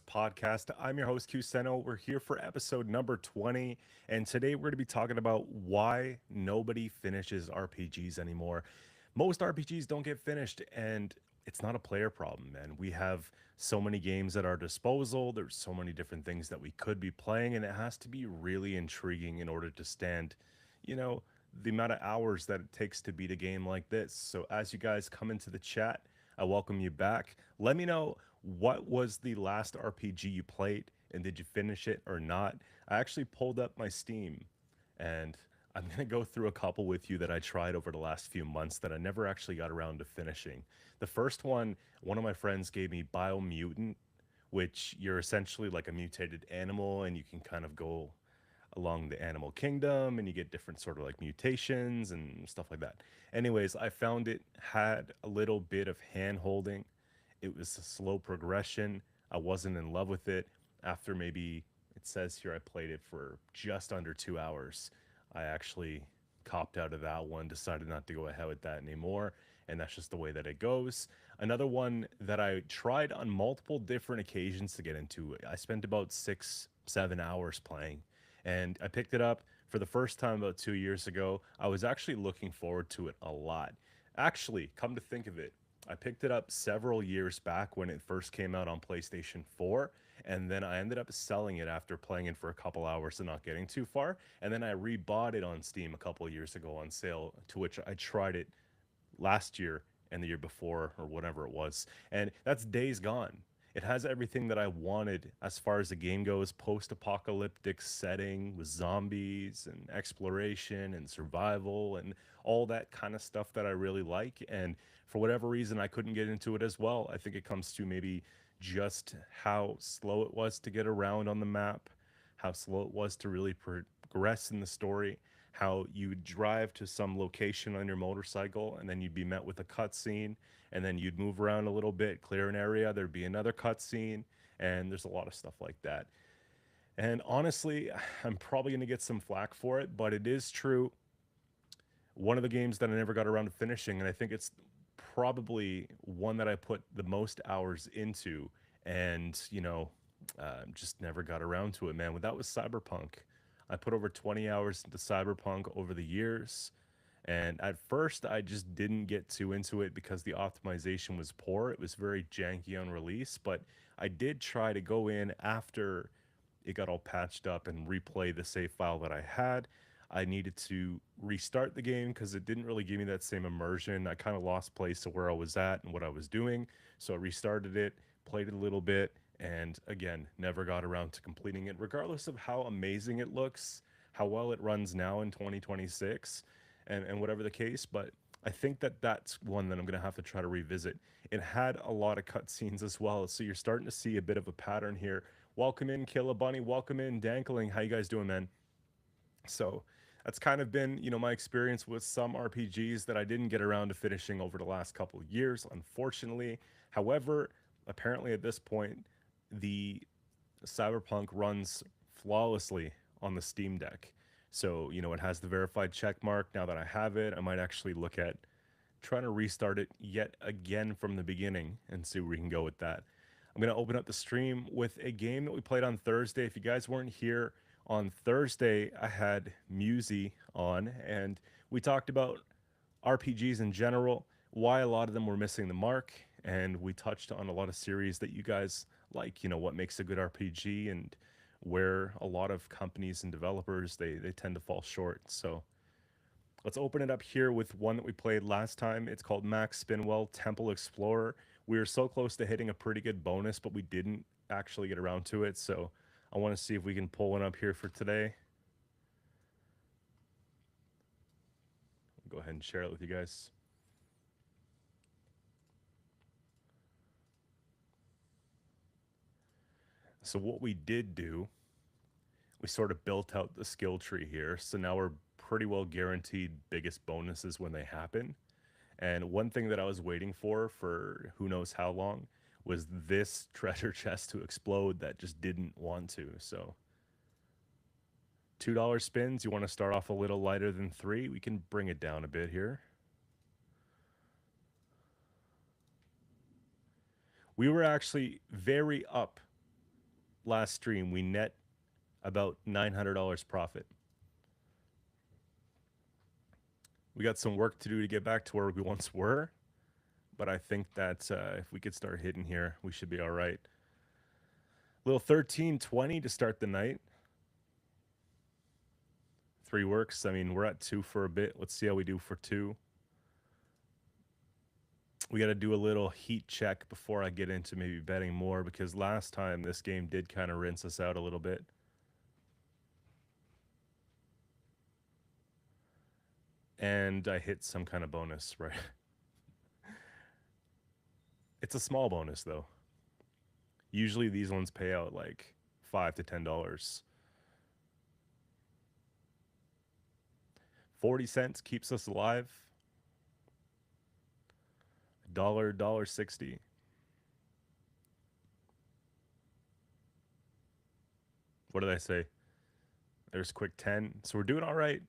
podcast. I'm your host, Qcento. We're here for episode number 20, and today we're going to be talking about why nobody finishes RPGs anymore. Most RPGs don't get finished, and it's not a player problem, man. We have so many games at our disposal, there's so many different things that we could be playing, and it has to be really intriguing in order to stand, you know, the amount of hours that it takes to beat a game like this. So, as you guys come into the chat, I welcome you back. Let me know what was the last RPG you played and did you finish it or not? I actually pulled up my Steam and I'm going to go through a couple with you that I tried over the last few months that I never actually got around to finishing. The first one of my friends gave me Biomutant, which you're essentially like a mutated animal and you can kind of go along the animal kingdom and you get different sort of like mutations and stuff like that. Anyways, I found it had a little bit of hand holding. It was a slow progression. I wasn't in love with it. After maybe it says here I played it for just under 2 hours. I actually copped out of that one, decided not to go ahead with that anymore. And that's just the way that it goes. Another one that I tried on multiple different occasions to get into, I spent about 6, 7 hours playing and I picked it up for the first time about 2 years ago. I was actually looking forward to it a lot. Actually, come to think of it, I picked it up several years back when it first came out on PlayStation 4, and then I ended up selling it after playing it for a couple hours and not getting too far. And then I rebought it on Steam a couple of years ago on sale, to which I tried it last year and the year before or whatever it was. And that's Days Gone. It has everything that I wanted as far as the game goes, post-apocalyptic setting with zombies and exploration and survival and all that kind of stuff that I really like. And for whatever reason I couldn't get into it as well. I think it comes to maybe just how slow it was to get around on the map, how slow it was to really progress in the story, how you would drive to some location on your motorcycle and then you'd be met with a cutscene, and then you'd move around a little bit, clear an area, there'd be another cutscene, and there's a lot of stuff like that. And honestly, I'm probably going to get some flack for it, but it is true. One of the games that I never got around to finishing, and I think it's probably one that I put the most hours into, and just never got around to it, man. Well, that was Cyberpunk. I put over 20 hours into Cyberpunk over the years. And at first, I just didn't get too into it because the optimization was poor. It was very janky on release, but I did try to go in after it got all patched up and replay the save file that I had. I needed to restart the game because it didn't really give me that same immersion. I kind of lost place of where I was at and what I was doing. So I restarted it, played it a little bit, and again, never got around to completing it, regardless of how amazing it looks, how well it runs now in 2026, and whatever the case. But I think that that's one that I'm going to have to try to revisit. It had a lot of cutscenes as well, so you're starting to see a bit of a pattern here. Welcome in, Killa Bunny. Welcome in, Dankling. How you guys doing, man? So that's kind of been, my experience with some RPGs that I didn't get around to finishing over the last couple of years, unfortunately. However, apparently at this point, the Cyberpunk runs flawlessly on the Steam Deck. So, it has the verified check mark. Now that I have it, I might actually look at trying to restart it yet again from the beginning and see where we can go with that. I'm going to open up the stream with a game that we played on Thursday. If you guys weren't here on Thursday, I had Musi on, and we talked about RPGs in general, why a lot of them were missing the mark, and we touched on a lot of series that you guys like, what makes a good RPG and where a lot of companies and developers they tend to fall short. So let's open it up here with one that we played last time. It's called Max Spinwell Temple Explorer. We were so close to hitting a pretty good bonus, but we didn't actually get around to it. So I want to see if we can pull one up here for today. I'll go ahead and share it with you guys. So what we did do, we sort of built out the skill tree here. So now we're pretty well guaranteed biggest bonuses when they happen. And one thing that I was waiting for who knows how long was this treasure chest to explode that just didn't want to. So $2 spins, you want to start off a little lighter than 3. We can bring it down a bit here. We were actually very up last stream, we net about $900 profit. We got some work to do to get back to where we once were, but I think that if we could start hitting here, we should be all right. Little 13.20 to start the night. 3 works. I mean, we're at 2 for a bit. Let's see how we do for 2. We got to do a little heat check before I get into maybe betting more, because last time this game did kind of rinse us out a little bit. And I hit some kind of bonus, right? It's a small bonus, though. Usually these ones pay out like $5 to $10. 40 cents keeps us alive. $1.60. What did I say? There's quick 10. So we're doing all right.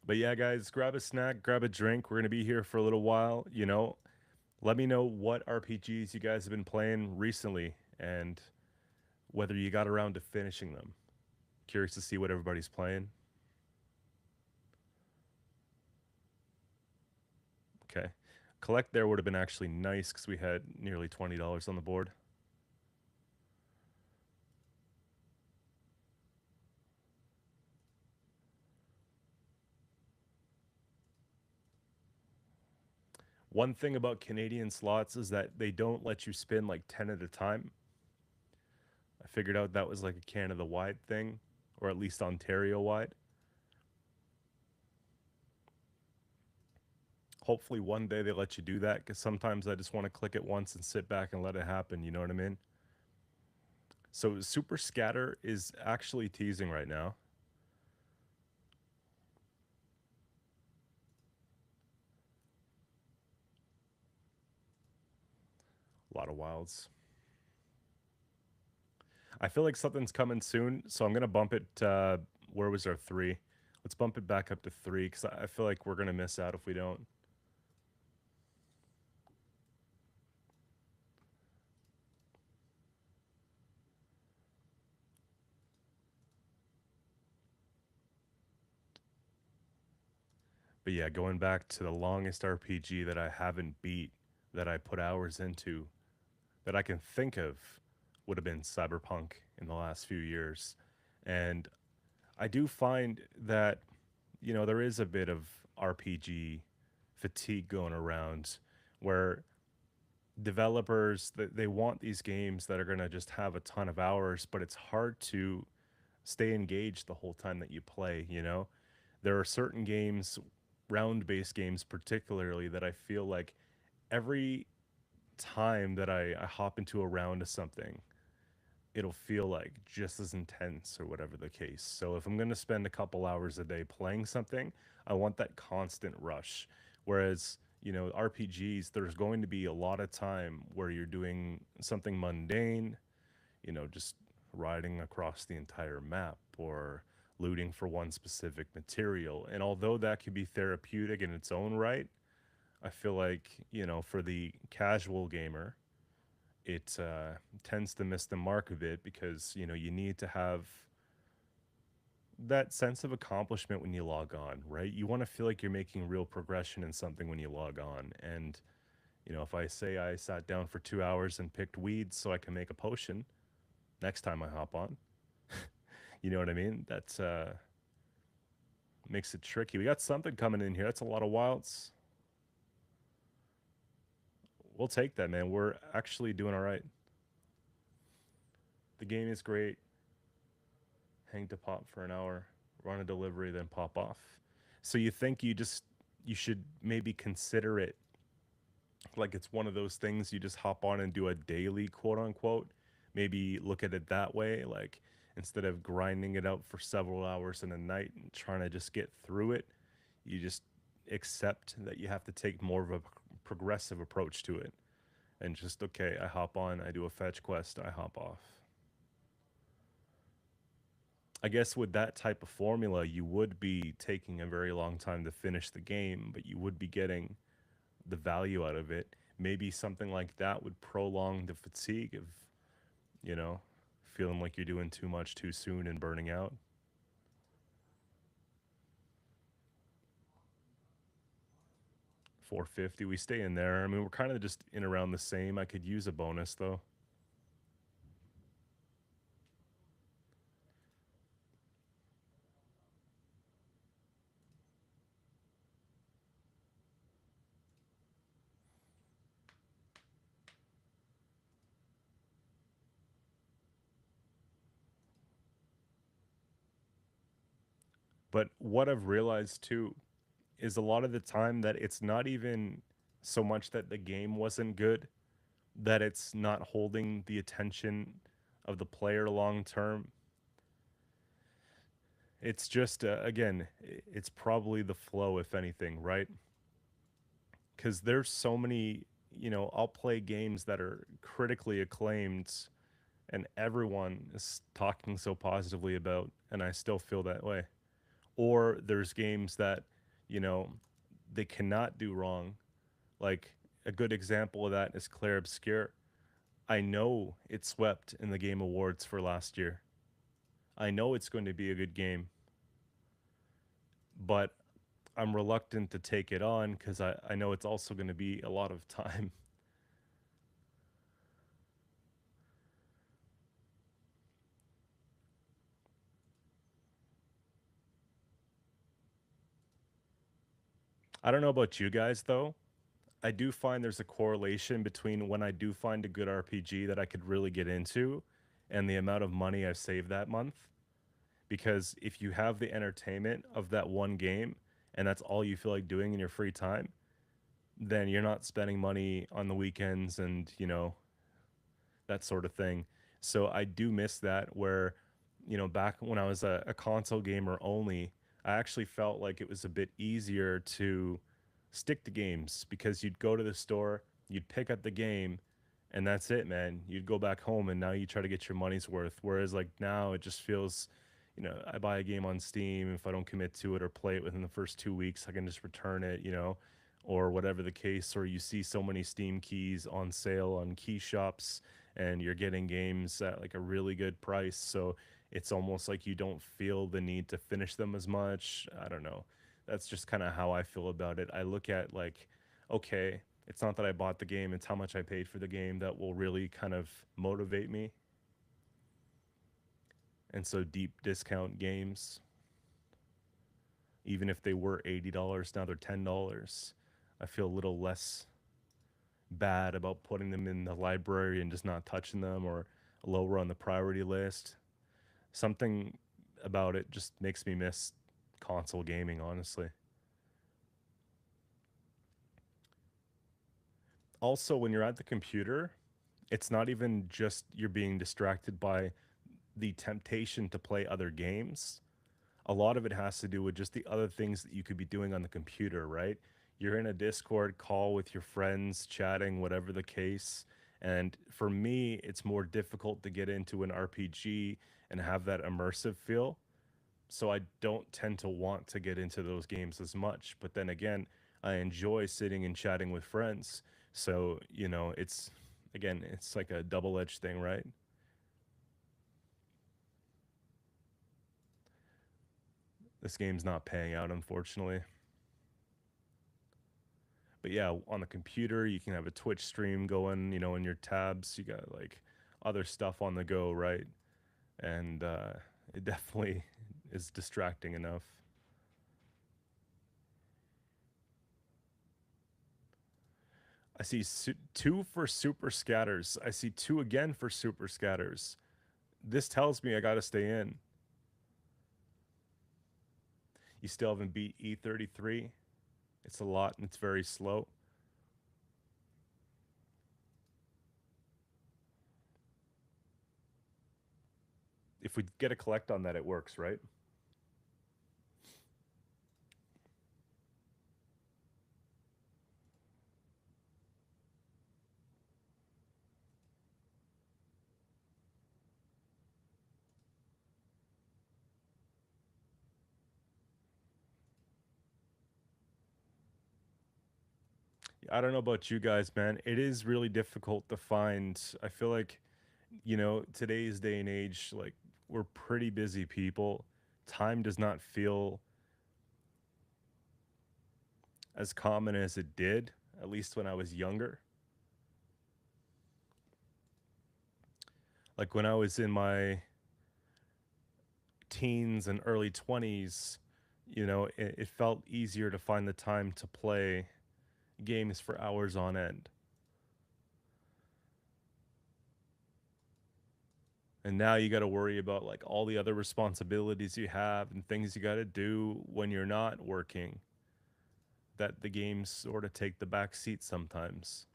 But yeah, guys, grab a snack, grab a drink. We're going to be here for a little while. You know, let me know what RPGs you guys have been playing recently and whether you got around to finishing them. Curious to see what everybody's playing. Okay. Collect there would have been actually nice because we had nearly $20 on the board. One thing about Canadian slots is that they don't let you spin like 10 at a time. I figured out that was like a Canada-wide thing, or at least Ontario-wide. Hopefully one day they let you do that, because sometimes I just want to click it once and sit back and let it happen, you know what I mean? So Super Scatter is actually teasing right now. A lot of wilds. I feel like something's coming soon, so I'm going to bump it. Where was our 3? Let's bump it back up to 3, because I feel like we're going to miss out if we don't. But yeah, going back to the longest RPG that I haven't beat, that I put hours into, that I can think of, would have been Cyberpunk in the last few years. And I do find that, you know, there is a bit of RPG fatigue going around, where developers, they want these games that are going to just have a ton of hours, but it's hard to stay engaged the whole time that you play, you know? There are certain games, round-based games particularly, that I feel like every time that I hop into a round of something, it'll feel like just as intense or whatever the case. So if I'm going to spend a couple hours a day playing something, I want that constant rush. Whereas, you know, RPGs, there's going to be a lot of time where you're doing something mundane, you know, just riding across the entire map or looting for one specific material. And although that could be therapeutic in its own right, I feel like, you know, for the casual gamer, it tends to miss the mark a bit, because, you know, you need to have that sense of accomplishment when you log on, right? You want to feel like you're making real progression in something when you log on. And, you know, if I say I sat down for 2 hours and picked weeds so I can make a potion, next time I hop on, you know what I mean? That makes it tricky. We got something coming in here. That's a lot of wilds. We'll take that, man. We're actually doing all right. The game is great. Hang to pop for an hour, run a delivery, then pop off. So you think you should maybe consider it like it's one of those things you just hop on and do a daily, quote unquote. Maybe look at it that way, like instead of grinding it out for several hours in a night and trying to just get through it, you just accept that you have to take more of a progressive approach to it. And just, okay, I hop on, I do a fetch quest, I hop off. I guess with that type of formula, you would be taking a very long time to finish the game, but you would be getting the value out of it. Maybe something like that would prolong the fatigue of, you know, feeling like you're doing too much too soon and burning out. 450, we stay in there. I mean, we're kind of just in around the same. I could use a bonus though. But what I've realized too is a lot of the time that it's not even so much that the game wasn't good, that it's not holding the attention of the player long term. It's just, again, it's probably the flow, if anything, right? Because there's so many, I'll play games that are critically acclaimed and everyone is talking so positively about, and I still feel that way. Or there's games that, you know, they cannot do wrong. Like a good example of that is Claire Obscure. I know it swept in the Game Awards for last year. I know it's going to be a good game, but I'm reluctant to take it on because I know it's also going to be a lot of time. I don't know about you guys though. I do find there's a correlation between when I do find a good RPG that I could really get into and the amount of money I've saved that month. Because if you have the entertainment of that one game and that's all you feel like doing in your free time, then you're not spending money on the weekends and, that sort of thing. So I do miss that where, back when I was a console gamer only, I actually felt like it was a bit easier to stick to games because you'd go to the store, you'd pick up the game, and that's it, man. You'd go back home and now you try to get your money's worth. Whereas like now it just feels, I buy a game on Steam. If I don't commit to it or play it within the first 2 weeks, I can just return it, or whatever the case. Or you see so many Steam keys on sale on key shops and you're getting games at like a really good price. So it's almost like you don't feel the need to finish them as much. I don't know. That's just kind of how I feel about it. I look at like, okay, it's not that I bought the game, it's how much I paid for the game that will really kind of motivate me. And so deep discount games, even if they were $80, now they're $10. I feel a little less bad about putting them in the library and just not touching them or lower on the priority list. Something about it just makes me miss console gaming, honestly. Also, when you're at the computer, it's not even just you're being distracted by the temptation to play other games. A lot of it has to do with just the other things that you could be doing on the computer, right? You're in a Discord call with your friends, chatting, whatever the case. And for me, it's more difficult to get into an RPG and have that immersive feel. So I don't tend to want to get into those games as much. But then again, I enjoy sitting and chatting with friends. So, it's again, it's like a double-edged thing, right? This game's not paying out, unfortunately. But yeah, on the computer, you can have a Twitch stream going, in your tabs. You got like other stuff on the go, right? And it definitely is distracting enough. I see two for super scatters. I see two again for super scatters. This tells me I got to stay in. You still haven't beat E33. It's a lot and it's very slow. If we get a collect on that, it works, right? I don't know about you guys, man. It is really difficult to find. I feel like, today's day and age, like we're pretty busy people. Time does not feel as common as it did, at least when I was younger. Like when I was in my teens and early 20s, it felt easier to find the time to play games for hours on end. And now you got to worry about like all the other responsibilities you have and things you got to do when you're not working, that the games sort of take the back seat sometimes.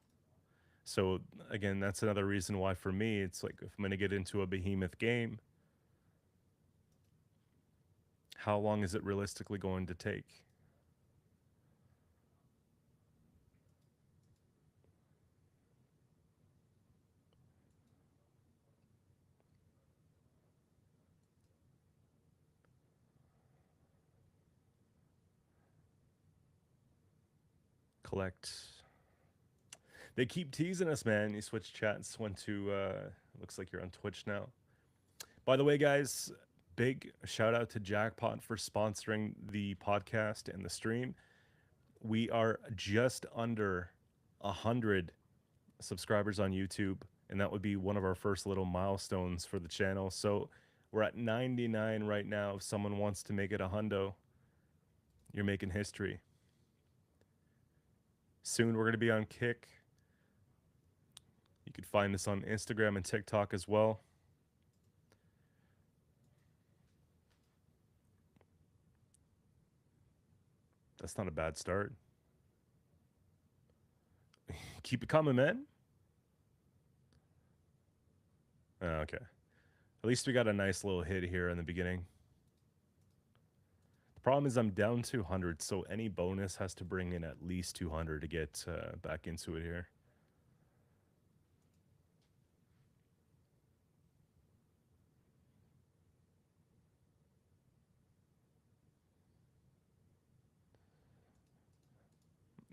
So again, that's another reason why for me it's like if I'm going to get into a behemoth game, how long is it realistically going to take? Collect. They keep teasing us, man. You switch chats, went to looks like you're on Twitch now. By the way, guys, big shout out to Jackpot for sponsoring the podcast and the stream. We are just under 100 subscribers on YouTube, and that would be one of our first little milestones for the channel. So we're at 99 right now. If someone wants to make it a hundo, you're making history. Soon we're going to be on Kick. You can find us on Instagram and TikTok as well. That's not a bad start. Keep it coming, man. Oh, okay. At least we got a nice little hit here in the beginning. The problem is I'm down 200, so any bonus has to bring in at least 200 to get back into it here.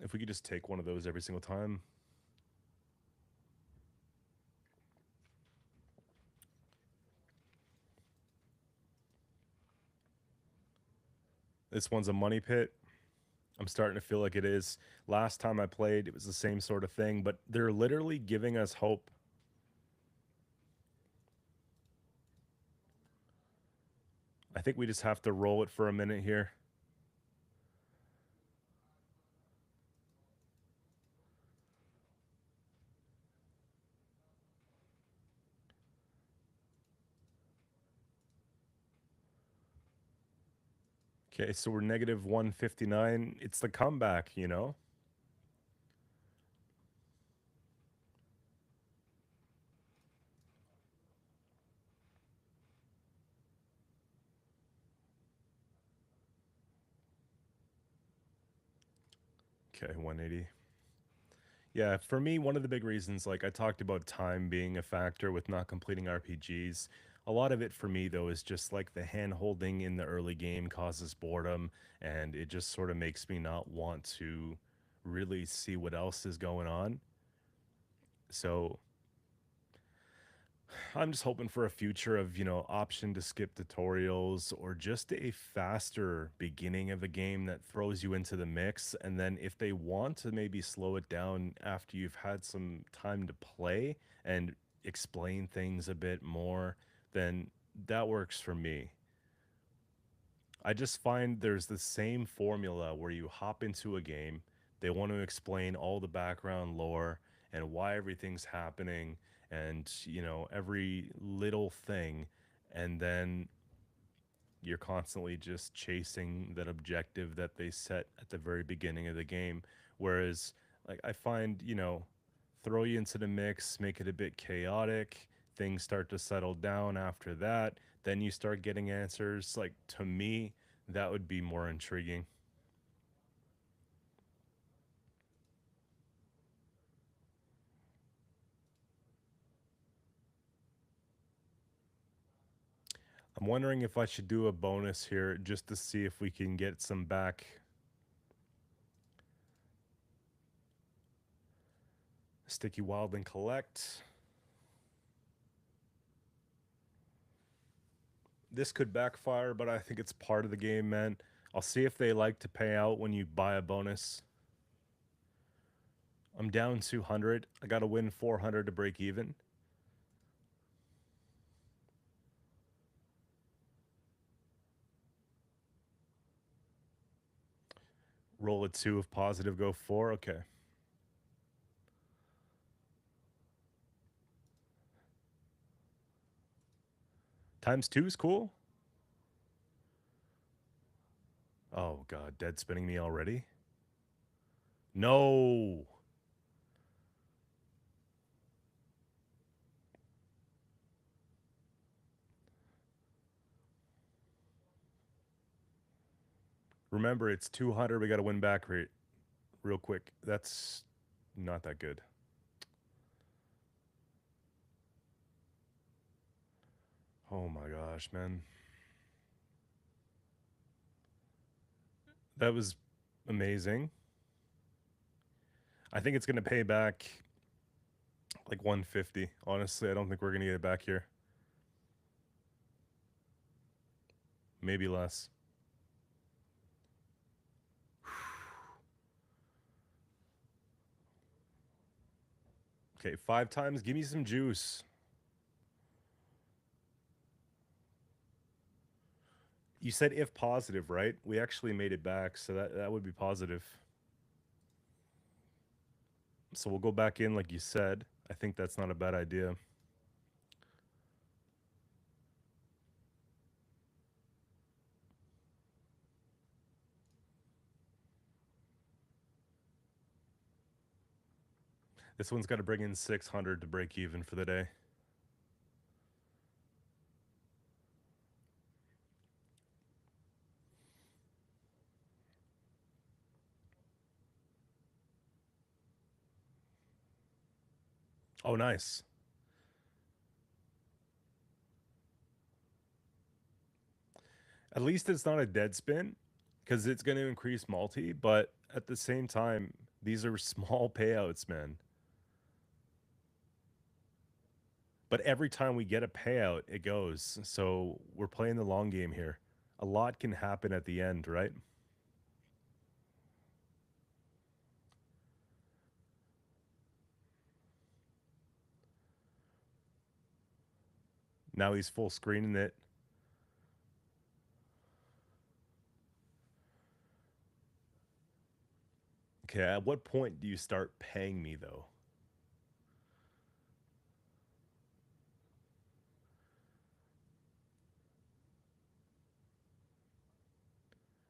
If we could just take one of those every single time. This one's a money pit. I'm starting to feel like it is. Last time I played, it was the same sort of thing, but they're literally giving us hope. I think we just have to roll it for a minute here. Okay, so we're negative 159. It's the comeback, you know? Okay, 180. Yeah, for me, one of the big reasons, like I talked about time being a factor with not completing RPGs. A lot of it for me, though, is just like the hand holding in the early game causes boredom, and it just sort of makes me not want to really see what else is going on. So I'm just hoping for a future of, option to skip tutorials or just a faster beginning of a game that throws you into the mix. And then if they want to maybe slow it down after you've had some time to play and explain things a bit more, then that works for me. I just find there's the same formula where you hop into a game, they want to explain all the background lore and why everything's happening and, every little thing. And then you're constantly just chasing that objective that they set at the very beginning of the game. Whereas, like, I find, throw you into the mix, make it a bit chaotic, things start to settle down after that. Then you start getting answers. Like, to me, that would be more intriguing. I'm wondering if I should do a bonus here just to see if we can get some back. Sticky Wild and collect. This could backfire, but I think it's part of the game, man. I'll see if they like to pay out when you buy a bonus. I'm down 200. I got to win 400 to break even. Roll a 2 if positive, go 4. Okay. Times 2 is cool. Oh, God. Dead spinning me already? No. Remember, it's 200. We got to win back real quick. That's not that good. Oh my gosh, man. That was amazing. I think it's going to pay back like 150. Honestly, I don't think we're going to get it back here. Maybe less. Okay, 5 times. Give me some juice. You said if positive, right? We actually made it back, so that would be positive. So we'll go back in like you said. I think that's not a bad idea. This one's got to bring in 600 to break even for the day. Oh, nice. At least it's not a dead spin because it's going to increase multi, but at the same time, these are small payouts, man. But every time we get a payout, it goes. So we're playing the long game here. A lot can happen at the end, right? Now he's full screening it. Okay, at what point do you start paying me, though?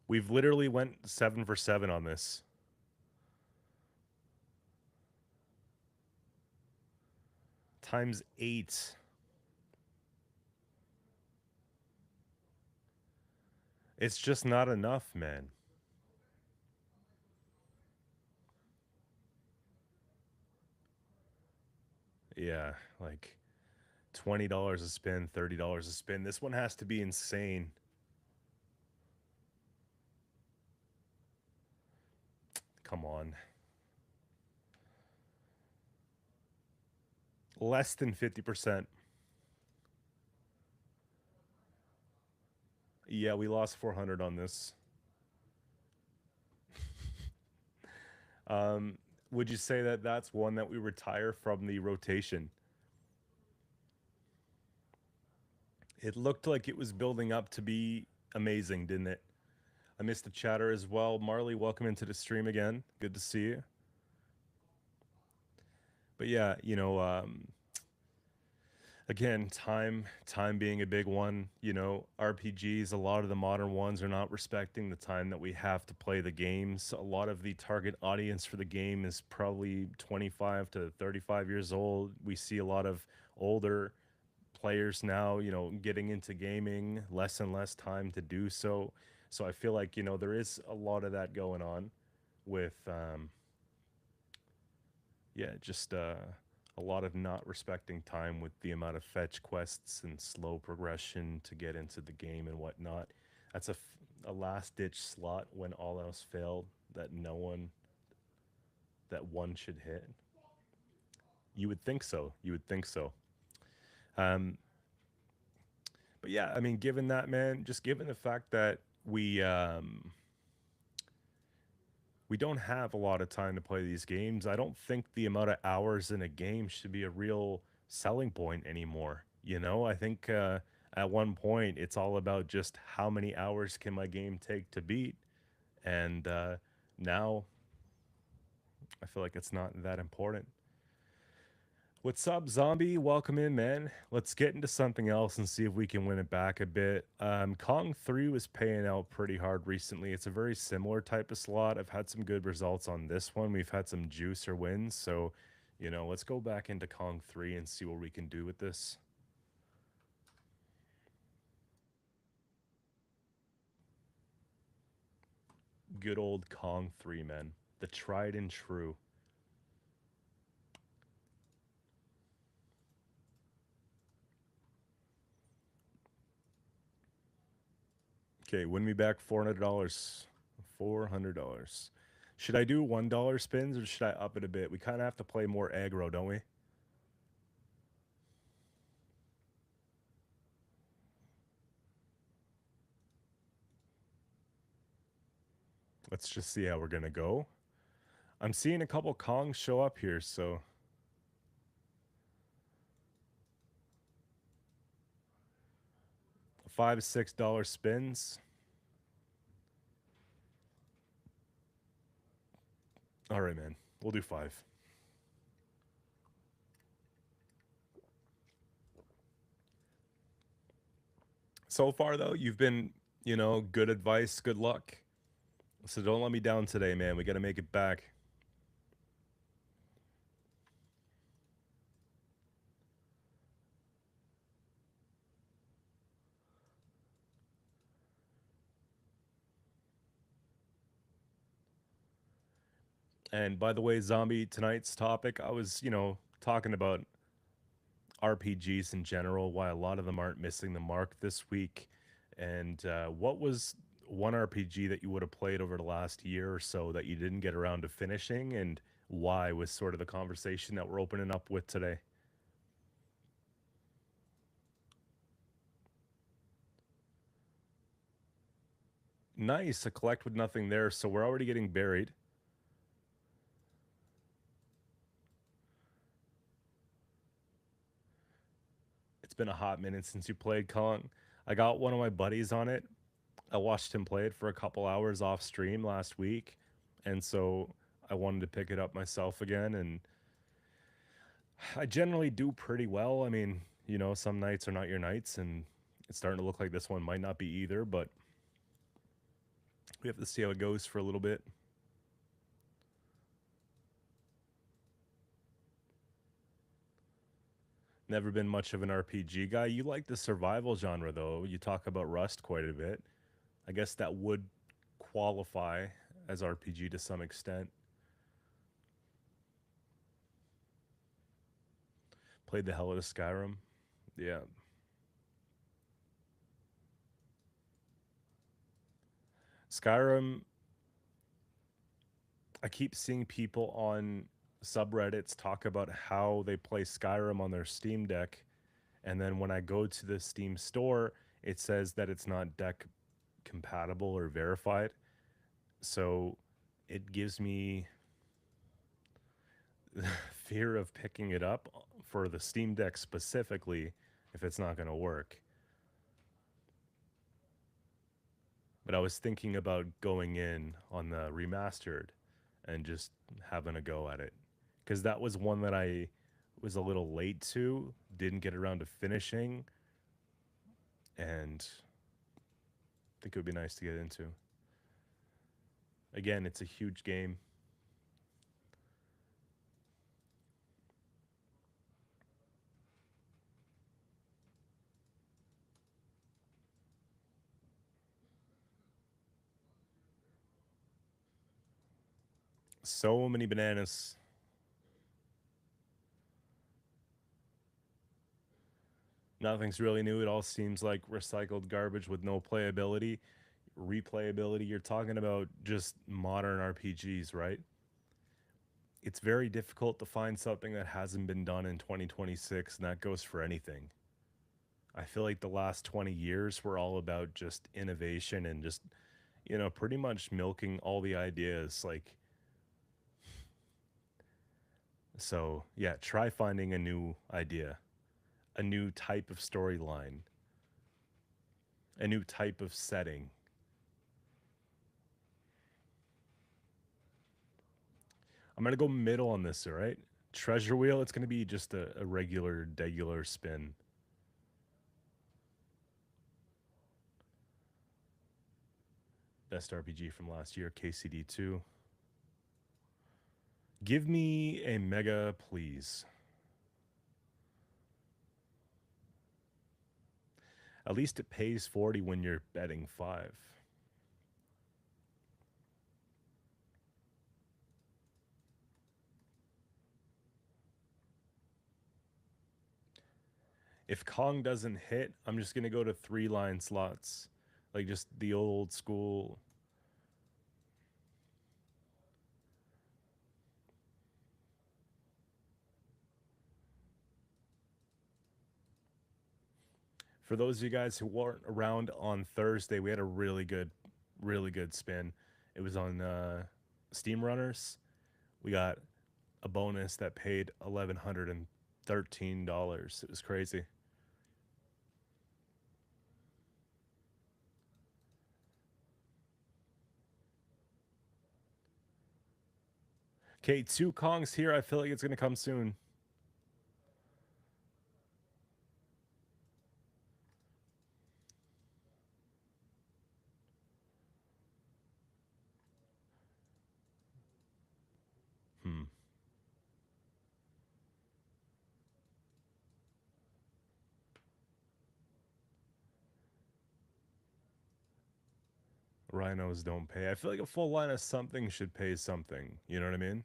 We've literally went 7 for 7 on this. Times 8. It's just not enough, man. Yeah, like $20 a spin, $30 a spin. This one has to be insane. Come on. Less than 50%. Yeah, we lost 400 on this. Would you say that that's one that we retire from the rotation? It looked like it was building up to be amazing, didn't it? I missed the chatter as well. Marley, welcome into the stream again. Good to see you. But yeah, again, time being a big one. RPGs, a lot of the modern ones are not respecting the time that we have to play the games. A lot of the target audience for the game is probably 25 to 35 years old. We see a lot of older players now, getting into gaming, less and less time to do so. So I feel like, there is a lot of that going on with just a lot of not respecting time with the amount of fetch quests and slow progression to get into the game and whatnot. That's a last ditch slot when all else failed that one should hit. You would think so. You would think so. Um, but yeah, I mean, given that, man, just given the fact that we don't have a lot of time to play these games, I don't think the amount of hours in a game should be a real selling point anymore. You know, I think at one point it's all about just how many hours can my game take to beat, and now I feel like it's not that important. What's up, Zombie? Welcome in, man. Let's get into something else and see if we can win it back a bit. Kong 3 was paying out pretty hard recently. It's a very similar type of slot. I've had some good results on this one. We've had some juicer wins. So, let's go back into Kong 3 and see what we can do with this. Good old Kong 3, man. The tried and true. Okay, win me back $400. $400. Should I do $1 spins or should I up it a bit? We kind of have to play more aggro, don't we? Let's just see how we're going to go. I'm seeing a couple Kongs show up here, so. $5, $6 spins. All right, man. We'll do 5. So far, though, you've been, good advice, good luck. So don't let me down today, man. We got to make it back. And by the way, Zombie, tonight's topic, I was, talking about RPGs in general, why a lot of them aren't missing the mark this week. And what was one RPG that you would have played over the last year or so that you didn't get around to finishing, and why was sort of the conversation that we're opening up with today? Nice, a collect with nothing there, so we're already getting buried. It's been a hot minute since you played Kong. I got one of my buddies on it. I watched him play it for a couple hours off stream last week, and so I wanted to pick it up myself again, and I generally do pretty well. I mean, some nights are not your nights, and it's starting to look like this one might not be either, but we have to see how it goes for a little bit. Never been much of an RPG guy. You like the survival genre, though. You talk about Rust quite a bit. I guess that would qualify as RPG to some extent. Played the hell out of Skyrim. Yeah. Skyrim, I keep seeing people on subreddits talk about how they play Skyrim on their Steam Deck, and then when I go to the Steam store, it says that it's not deck compatible or verified. So it gives me fear of picking it up for the Steam Deck specifically if it's not going to work. But I was thinking about going in on the remastered and just having a go at it, because that was one that I was a little late to, didn't get around to finishing, and I think it would be nice to get into. Again, it's a huge game. So many bananas. Nothing's really new. It all seems like recycled garbage with no playability, replayability. You're talking about just modern RPGs, right? it's very difficult to find something that hasn't been done in 2026, and that goes for anything. I feel like the last 20 years were all about just innovation and just, pretty much milking all the ideas. Like, so yeah, try finding a new idea, a new type of storyline, a new type of setting. I'm gonna go middle on this, all right? Treasure wheel, it's gonna be just a regular, degular spin. Best RPG from last year, KCD2. Give me a mega, please. At least it pays 40 when you're betting 5. If Kong doesn't hit, I'm just going to go to 3-line slots. Like just the old school. For those of you guys who weren't around on Thursday, we had a really good spin. It was on Steam Runners. We got a bonus that paid $1,113. It was crazy. Okay, 2 Kongs here. I feel like it's going to come soon. Hmm. Rhinos don't pay. I feel like a full line of something should pay something. You know what I mean?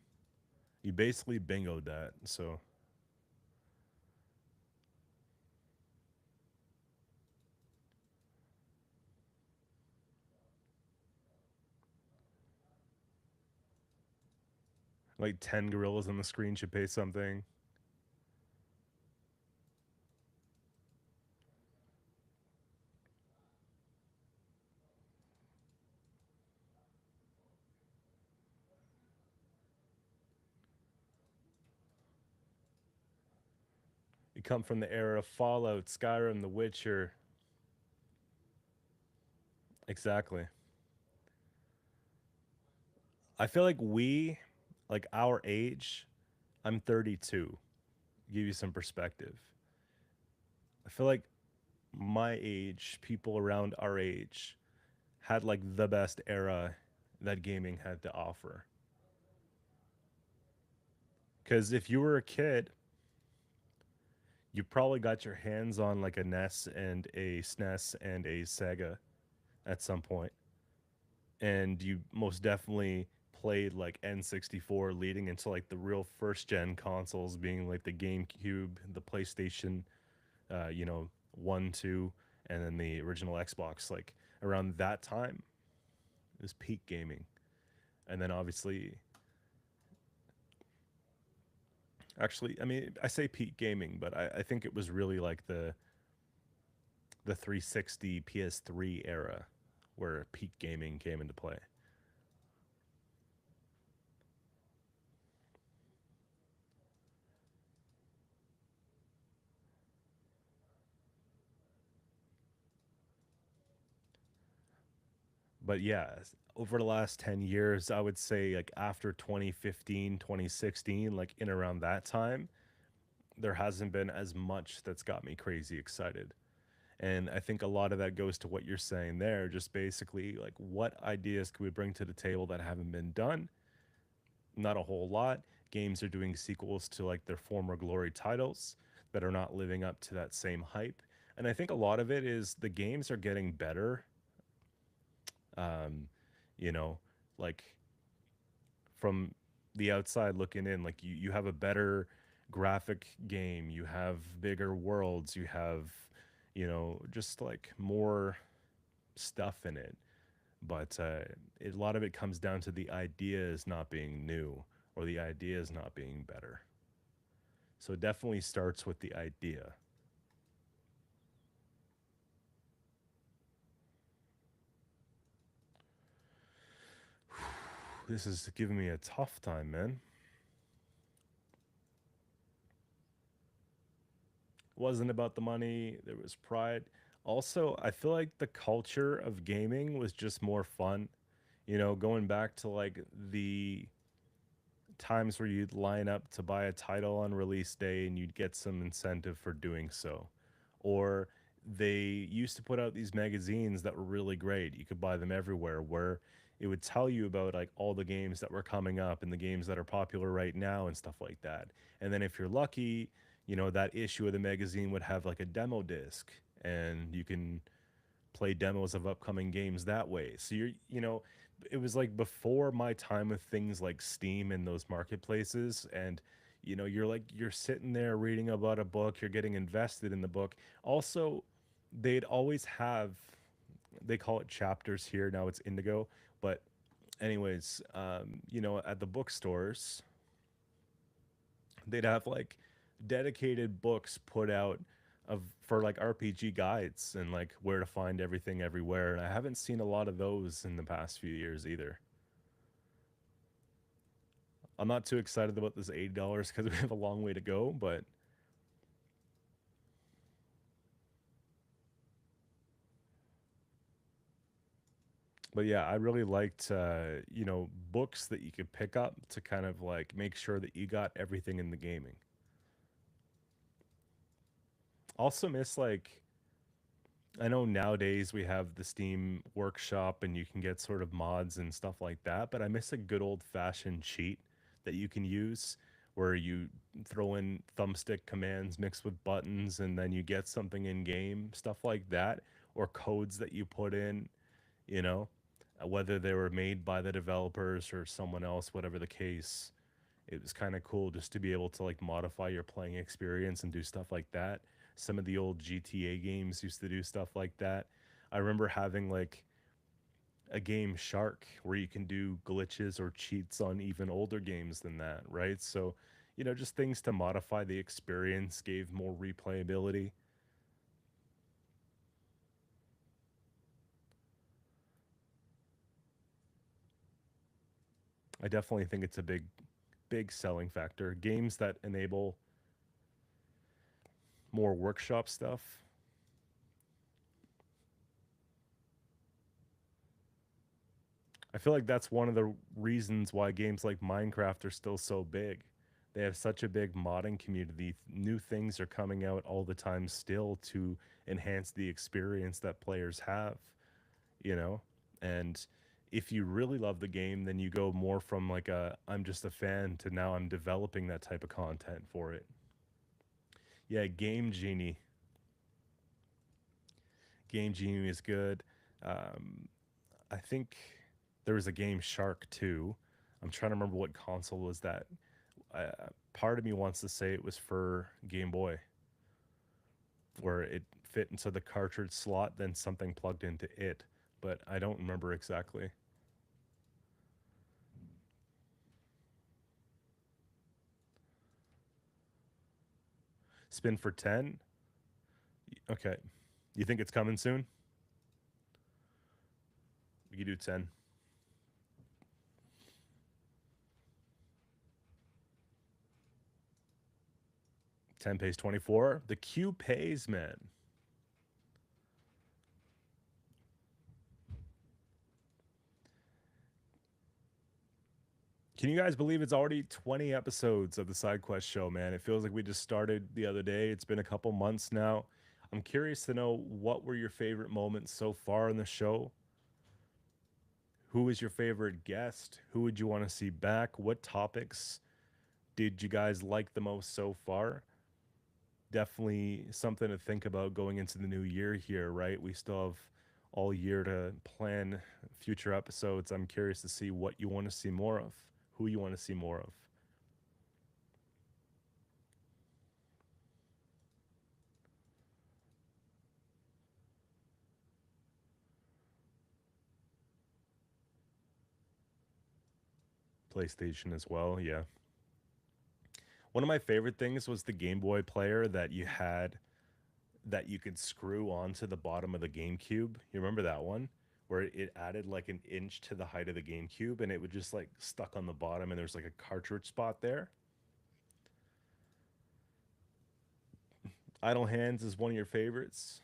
You basically bingoed that. So like 10 gorillas on the screen should pay something. You come from the era of Fallout, Skyrim, The Witcher. Exactly. I feel like like our age, I'm 32. Give you some perspective. I feel like my age, people around our age, had like the best era that gaming had to offer. Because if you were a kid, you probably got your hands on like a NES and a SNES and a Sega at some point, and you most definitely played like N64 leading into like the real first gen consoles being like the GameCube, the PlayStation, 1, 2, and then the original Xbox. Like around that time, it was peak gaming. And then obviously, actually, I mean, I say peak gaming, but I think it was really like the 360 PS3 era where peak gaming came into play. But yeah, over the last 10 years, I would say like after 2015, 2016, like in around that time, there hasn't been as much that's got me crazy excited. And I think a lot of that goes to what you're saying there, just basically like what ideas can we bring to the table that haven't been done? Not a whole lot. Games are doing sequels to like their former glory titles that are not living up to that same hype. And I think a lot of it is the games are getting better. Um, you know, like from the outside looking in, like you have a better graphic game, you have bigger worlds, you have, just like more stuff in it. But a lot of it comes down to the ideas not being new or the idea is not being better. So it definitely starts with the idea. This is giving me a tough time, man. It wasn't about the money, there was pride. Also, I feel like the culture of gaming was just more fun. You know, going back to like the times where you'd line up to buy a title on release day and you'd get some incentive for doing so. Or they used to put out these magazines that were really great. You could buy them everywhere where it would tell you about like all the games that were coming up and the games that are popular right now and stuff like that. And then if you're lucky, you know, that issue of the magazine would have like a demo disc and you can play demos of upcoming games that way. So you know, it was like before my time with things like Steam and those marketplaces. And, you know, you're sitting there reading about a book, you're getting invested in the book. Also, they'd always have, they call it chapters here. Now it's Indigo. But, anyways, you know, at the bookstores, they'd have like dedicated books put out of for like RPG guides and like where to find everything everywhere. And I haven't seen a lot of those in the past few years either. I'm not too excited about this $80 because we have a long way to go, but yeah, I really liked you know, books that you could pick up to kind of like make sure that you got everything in the gaming. Also miss like, I know nowadays we have the Steam Workshop and you can get sort of mods and stuff like that, but I miss a good old fashioned cheat that you can use where you throw in thumbstick commands mixed with buttons and then you get something in game, stuff like that, or codes that you put in, you know, whether they were made by the developers or someone else, whatever the case. It was kind of cool just to be able to like modify your playing experience and do stuff like that. Some of the old GTA games used to do stuff like that. I remember having like a game Shark where you can do glitches or cheats on even older games than that, right? So, you know, just things to modify the experience gave more replayability. I definitely think it's a big selling factor. Games that enable more workshop stuff. I feel like that's one of the reasons why games like Minecraft are still so big. They have such a big modding community. New things are coming out all the time still to enhance the experience that players have, you know? And if you really love the game, then you go more from like a I'm just a fan to now I'm developing that type of content for it. Yeah, Game Genie. Game Genie is good. Um, I think there was a game Shark too. I'm trying to remember what console was that. Uh, Part of me wants to say it was for Game Boy, where it fit into the cartridge slot, then something plugged into it, but I don't remember exactly. Spin for 10. Okay. You think it's coming soon? We could do 10. 10 pays 24. The Q pays, man. Can you guys believe it's already 20 episodes of the SideQuest show, man? It feels like we just started the other day. It's been a couple months now. I'm curious to know what were your favorite moments so far in the show? Who was your favorite guest? Who would you want to see back? What topics did you guys like the most so far? Definitely something to think about going into the new year here, right? We still have all year to plan future episodes. I'm curious to see what you want to see more of, who you want to see more of. PlayStation as well. Yeah. One of my favorite things was the Game Boy player that you had that you could screw onto the bottom of the GameCube. You remember that one? Where it added like an inch to the height of the GameCube and it would just like stuck on the bottom and there's like a cartridge spot there. Idle Hands is one of your favorites.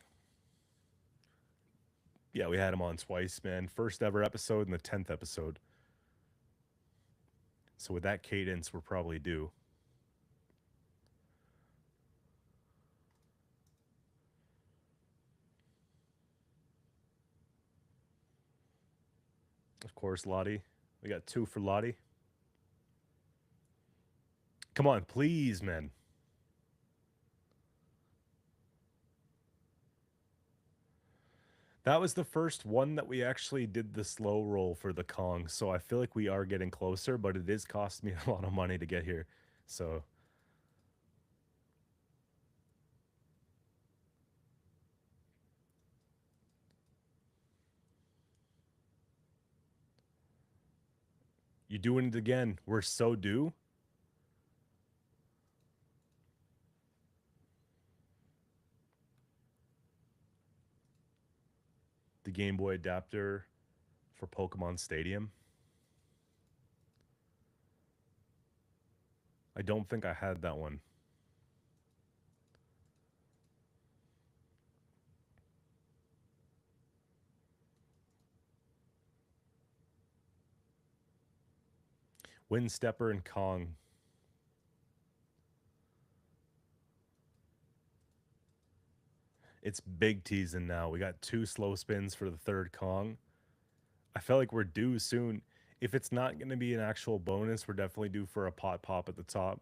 Yeah, we had him on twice, man. First ever episode and the 10th episode. So with that cadence, we're probably due. Of course, Lottie. We got 2 for Lottie. Come on, please, man. That was the first one that we actually did the slow roll for the Kong, so I feel like we are getting closer, but it is costing me a lot of money to get here. So you doing it again. We're so due. The Game Boy adapter for Pokemon Stadium. I don't think I had that one. Windstepper and Kong. It's big teasing now. We got 2 slow spins for the third Kong. I feel like we're due soon. If it's not going to be an actual bonus, we're definitely due for a pot pop at the top.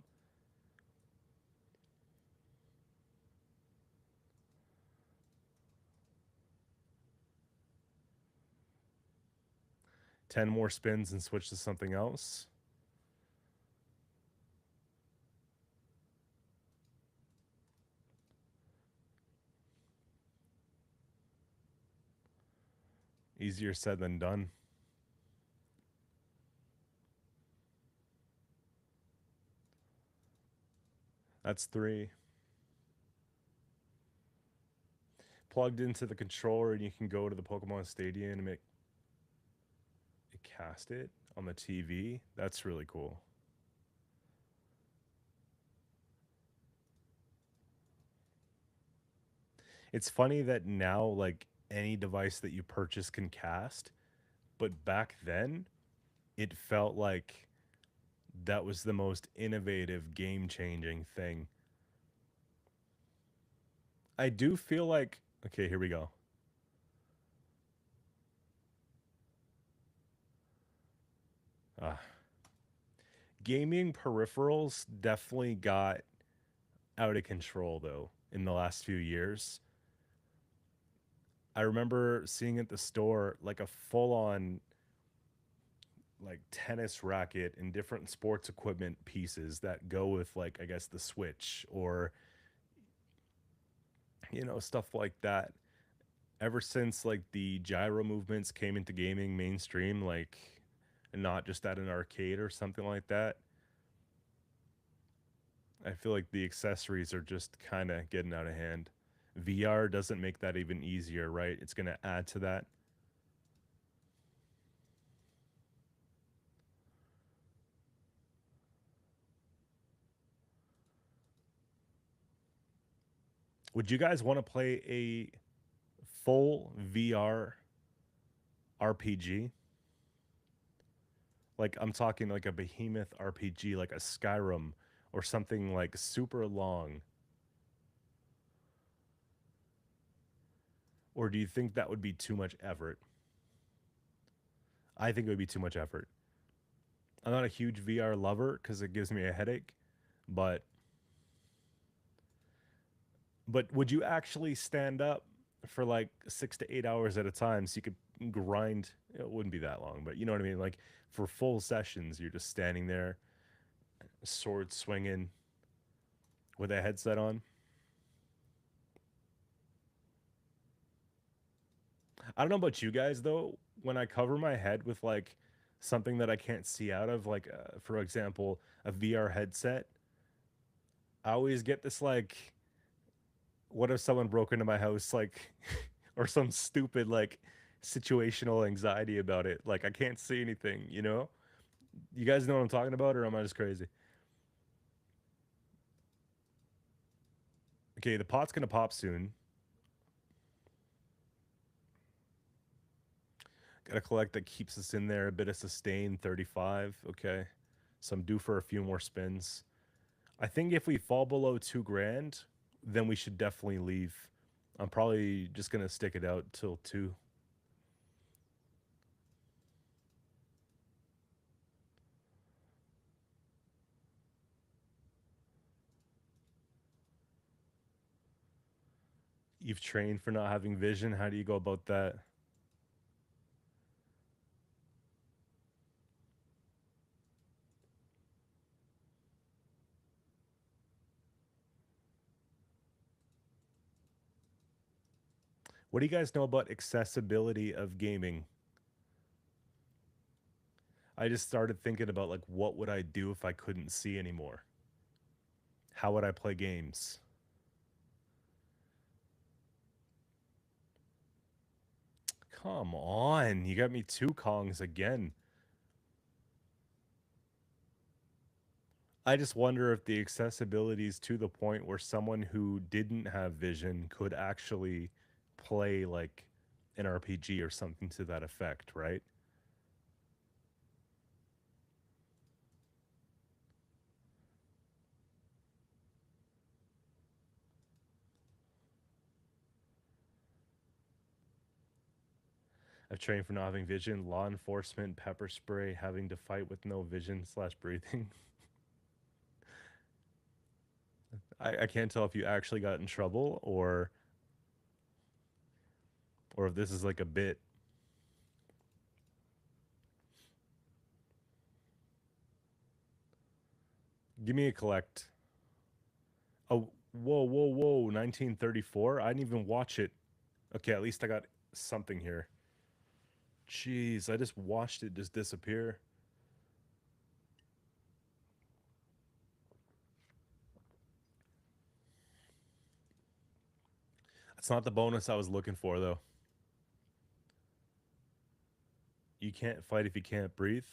Ten more spins and switch to something else. Easier said than done. That's 3. Plugged into the controller and you can go to the Pokemon Stadium and make it cast it on the TV. That's really cool. It's funny that now like any device that you purchase can cast, but back then it felt like that was the most innovative, game-changing thing. I do feel like okay, here we go. Uh, Gaming peripherals definitely got out of control though in the last few years. I remember seeing at the store like a full-on like tennis racket and different sports equipment pieces that go with like I guess the Switch or stuff like that. Ever since like the gyro movements came into gaming mainstream, like not just at an arcade or something like that, I feel like the accessories are just kind of getting out of hand. VR doesn't make that even easier, right? It's going to add to that. Would you guys want to play a full VR RPG? Like I'm talking like a behemoth RPG, like a Skyrim or something like super long. Or do you think that would be too much effort? I think it would be too much effort. I'm not a huge VR lover because it gives me a headache, but would you actually stand up for like 6 to 8 hours at a time so you could grind? It wouldn't be that long, but you know what I mean. Like for full sessions, you're just standing there, sword swinging, with a headset on. I don't know about you guys though. When I cover my head with like something that I can't see out of, like for example, a VR headset. I always get this like, what if someone broke into my house, like, or some stupid like situational anxiety about it. Like I can't see anything, you know? You guys know what I'm talking about, or am I just crazy? Okay, the pot's gonna pop soon. Got a collect that keeps us in there. A bit of sustain, 35. Okay, so I'm due for a few more spins. I think if we fall below 2 grand, then we should definitely leave. I'm probably just gonna stick it out till 2. You've trained for not having vision. How do you go about that? What do you guys know about accessibility of gaming? I just started thinking about like what would I do if I couldn't see anymore? How would I play games? Come on, you got me 2 Kongs again. I just wonder if the accessibility is to the point where someone who didn't have vision could actually play like an RPG or something to that effect, right? I've trained for not having vision, law enforcement, pepper spray, having to fight with no vision slash breathing. I can't tell if you actually got in trouble or if this is like a bit. Give me a collect. Oh, whoa. 1934? I didn't even watch it. Okay, at least I got something here. Jeez, I just watched it just disappear. That's not the bonus I was looking for, though. You can't fight if you can't breathe.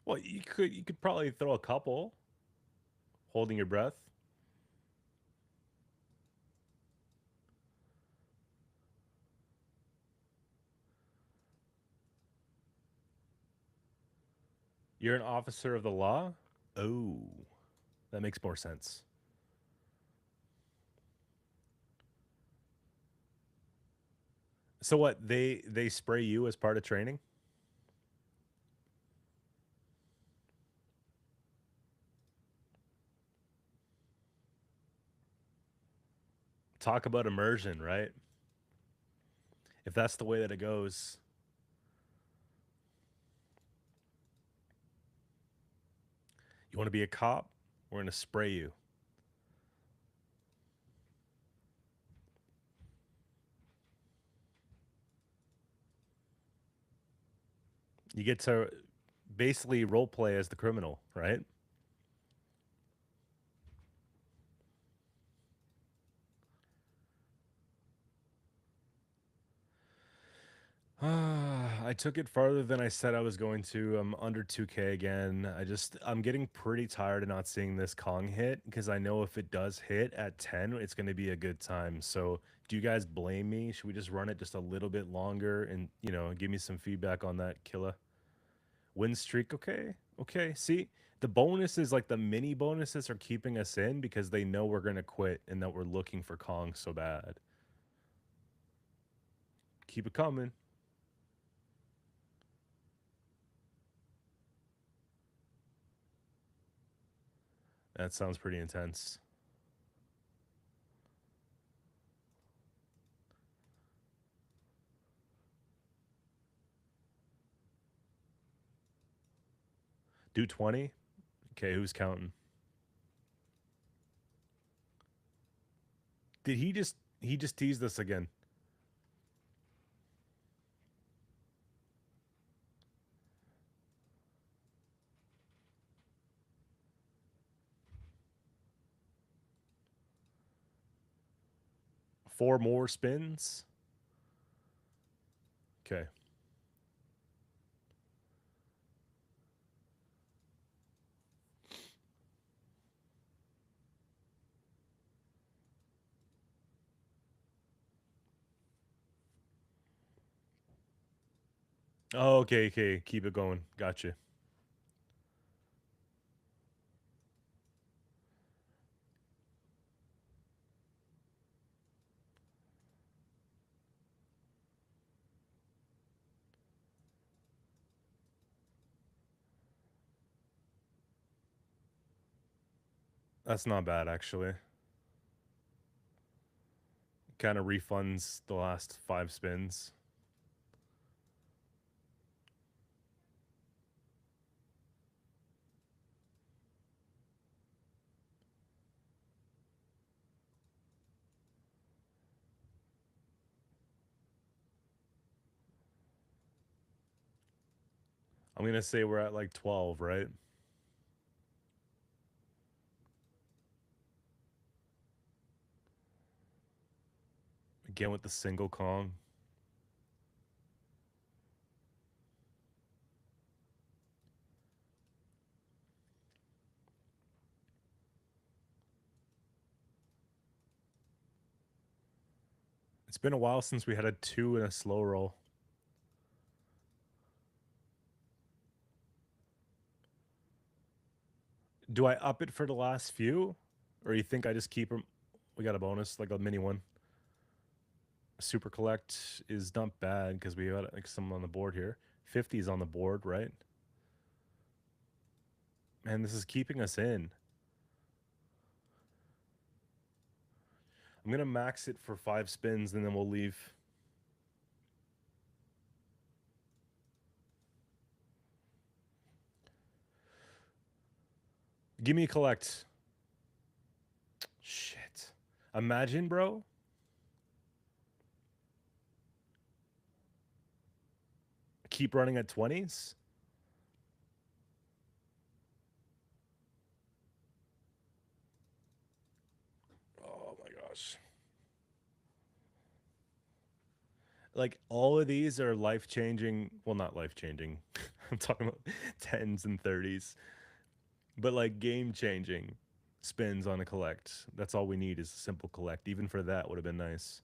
Well, you could probably throw a couple holding your breath. You're an officer of the law? Oh, that makes more sense. So what, they spray you as part of training? Talk about immersion, right? If that's the way that it goes. You want to be a cop? We're going to spray you. You get to basically role play as the criminal, right? I took it farther than I said I was going to. I'm under 2K again. I'm getting pretty tired of not seeing this Kong hit because I know if it does hit at 10, it's going to be a good time. So, do you guys blame me? Should we just run it just a little bit longer and, give me some feedback on that, Killa? Win streak, okay. Okay, see, the bonuses, like the mini bonuses, are keeping us in because they know we're going to quit and that we're looking for Kong so bad. Keep it coming. That sounds pretty intense. Do 20? Okay, who's counting? Did he just teased us again? Four more spins? Okay. Oh, okay, okay. Keep it going. Gotcha. That's not bad, actually. Kind of refunds the last 5 spins. I'm going to say we're at like 12, right? Again with the single Kong. It's been a while since we had a 2 in a slow roll. Do I up it for the last few? Or you think I just keep them? We got a bonus, like a mini one. Super collect is not bad because we got like some on the board here. 50 is on the board, right? Man, this is keeping us in. I'm gonna max it for 5 spins and then we'll leave. Give me a collect. Shit. Imagine, bro. Keep running at 20s. Oh my gosh. Like all of these are life changing. Well, not life changing. I'm talking about 10s and 30s, but like game changing spins on a collect. That's all we need is a simple collect. Even for that would have been nice.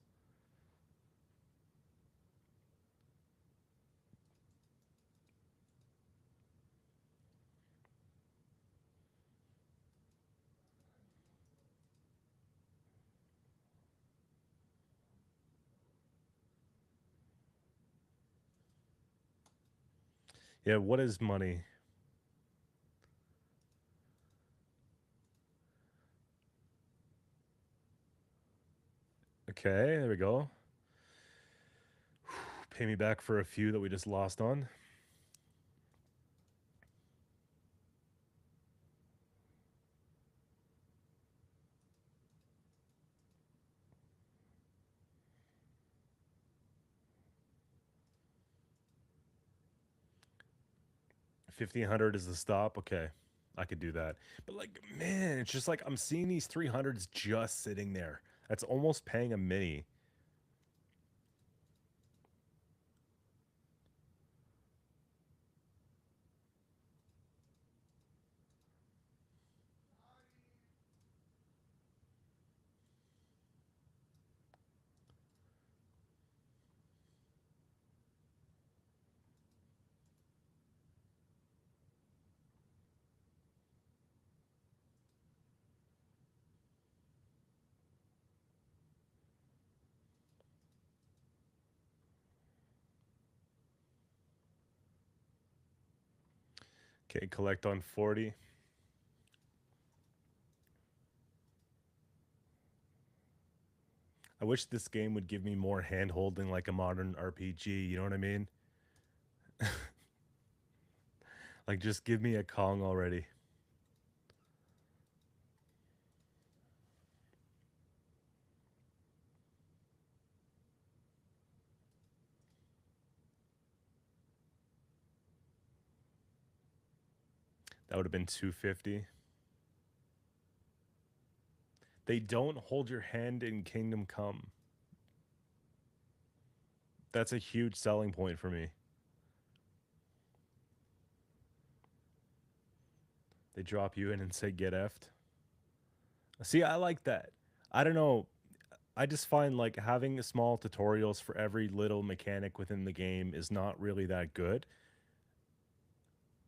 Yeah, what is money? Okay, there we go. Pay me back for a few that we just lost on. $1,500 is the stop. Okay, I could do that. But like, man, it's just like I'm seeing these 300s just sitting there. That's almost paying a mini. Okay, collect on 40. I wish this game would give me more hand holding like a modern RPG. You know what I mean? Like, just give me a Kong already. That would have been 250. They don't hold your hand in Kingdom Come. That's a huge selling point for me. They drop you in and say get effed. See, I like that. I don't know. I just find like having small tutorials for every little mechanic within the game is not really that good.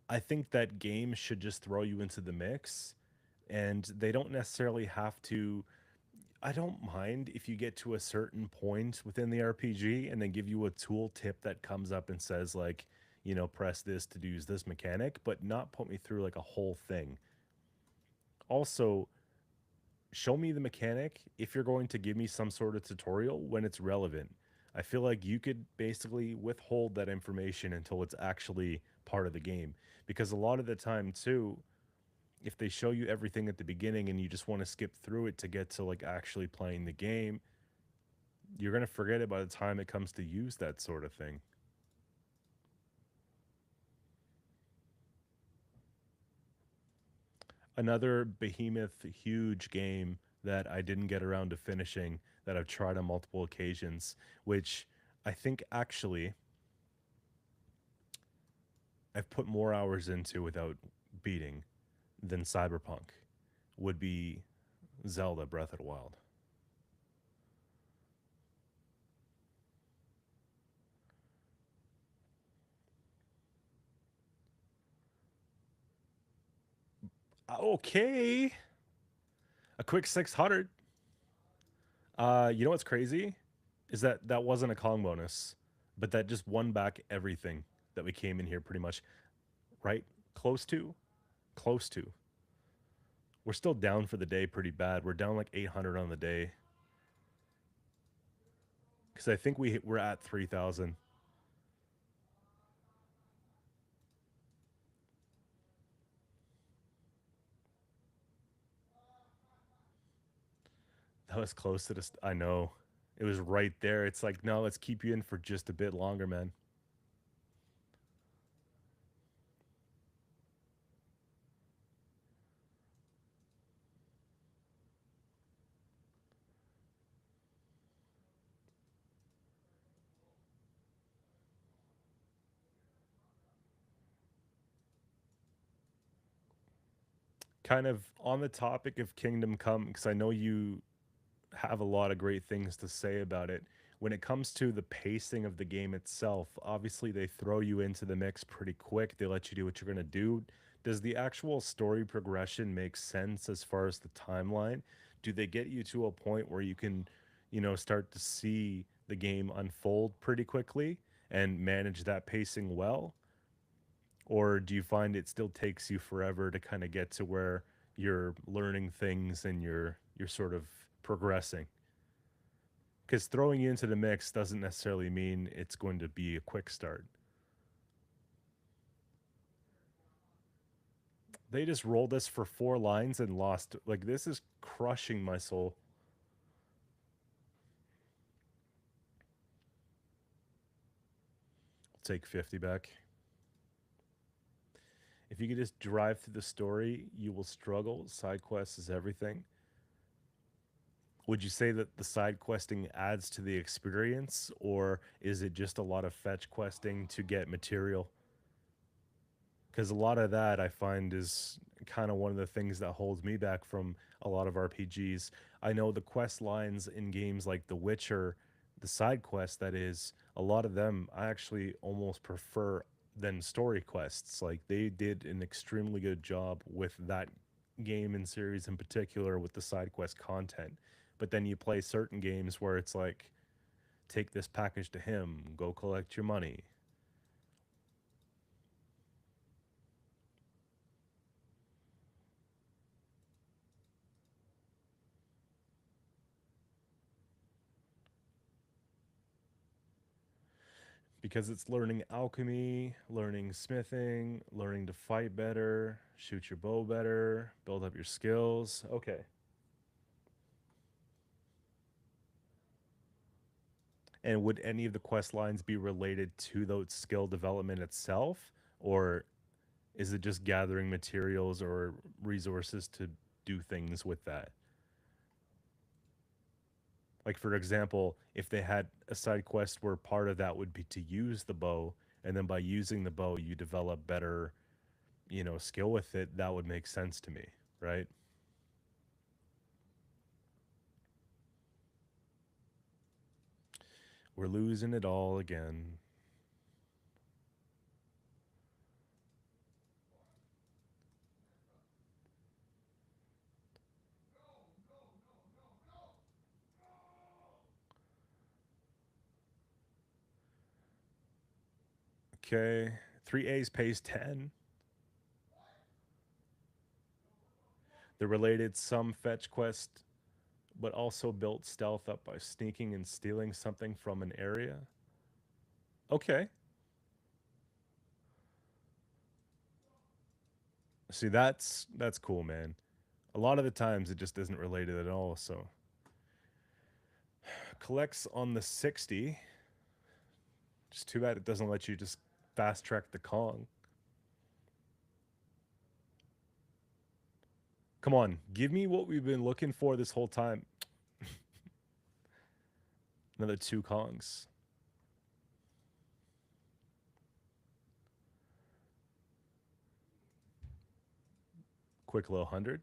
I think that games should just throw you into the mix and they don't necessarily have to. I don't mind if you get to a certain point within the RPG and then give you a tool tip that comes up and says, like, press this to use this mechanic, but not put me through like a whole thing. Also, show me the mechanic if you're going to give me some sort of tutorial when it's relevant. I feel like you could basically withhold that information until it's actually part of the game. Because a lot of the time, too, if they show you everything at the beginning and you just want to skip through it to get to like actually playing the game, you're going to forget it by the time it comes to use that sort of thing. Another behemoth, huge game that I didn't get around to finishing that I've tried on multiple occasions, which I think actually I've put more hours into without beating than Cyberpunk, would be Zelda Breath of the Wild. Okay. A quick 600. You know what's crazy? Is that that wasn't a Kong bonus, but that just won back everything that we came in here pretty much, right? Close to? Close to. We're still down for the day pretty bad. We're down like 800 on the day. Because I think we're at 3,000. That was close to this. I know. It was right there. It's like, no, let's keep you in for just a bit longer, man. Kind of on the topic of Kingdom Come, because I know you have a lot of great things to say about it. When it comes to the pacing of the game itself, obviously they throw you into the mix pretty quick. They let you do what you're going to do. Does the actual story progression make sense as far as the timeline? Do they get you to a point where you can, start to see the game unfold pretty quickly and manage that pacing well? Or do you find it still takes you forever to kind of get to where you're learning things and you're sort of progressing? Because throwing you into the mix doesn't necessarily mean it's going to be a quick start. They just rolled us for 4 lines and lost. Like, this is crushing my soul. Take 50 back. If you could just drive through the story, you will struggle. Side quest is everything. Would you say that the side questing adds to the experience, or is it just a lot of fetch questing to get material? Because a lot of that I find is kind of one of the things that holds me back from a lot of RPGs. I know the quest lines in games like The Witcher, the side quests, that is, a lot of them I actually almost prefer than story quests. Like, they did an extremely good job with that game and series in particular with the side quest content. But then you play certain games where it's like, take this package to him, go collect your money. Because it's learning alchemy, learning smithing, learning to fight better, shoot your bow better, build up your skills. Okay. And would any of the quest lines be related to the skill development itself, or Is it just gathering materials or resources to do things with that? Like, for example, if they had a side quest where part of that would be to use the bow, and then by using the bow, you develop better, skill with it, that would make sense to me, right? We're losing it all again. Okay. 3A's pays 10. The related some fetch quest, but also built stealth up by sneaking and stealing something from an area. Okay. See, that's cool, man. A lot of the times it just isn't related at all, so collects on the 60. Just too bad it doesn't let you just fast track the Kong. Come on, give me what we've been looking for this whole time. Another 2 Kongs. Quick little 100.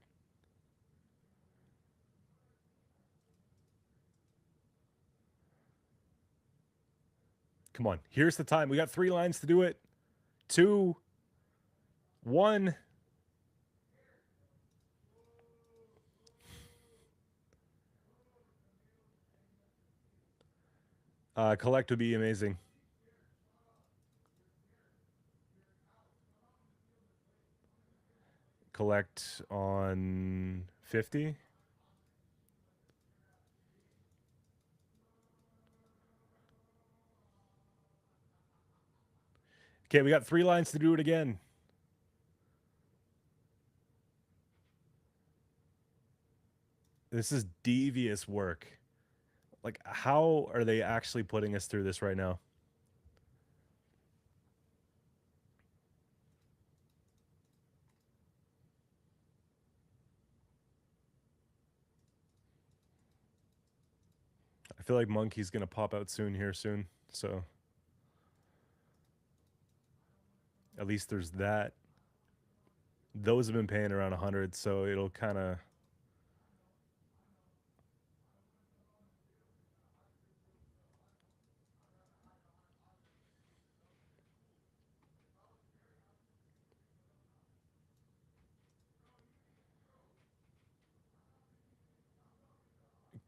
Come on, here's the time. We got 3 lines to do it. 2, 1. Collect would be amazing. Collect on 50. Okay, we got 3 lines to do it again. This is devious work. Like, how are they actually putting us through this right now? I feel like Monkey's gonna pop out soon, so at least there's that. Those have been paying around 100, so it'll kind of...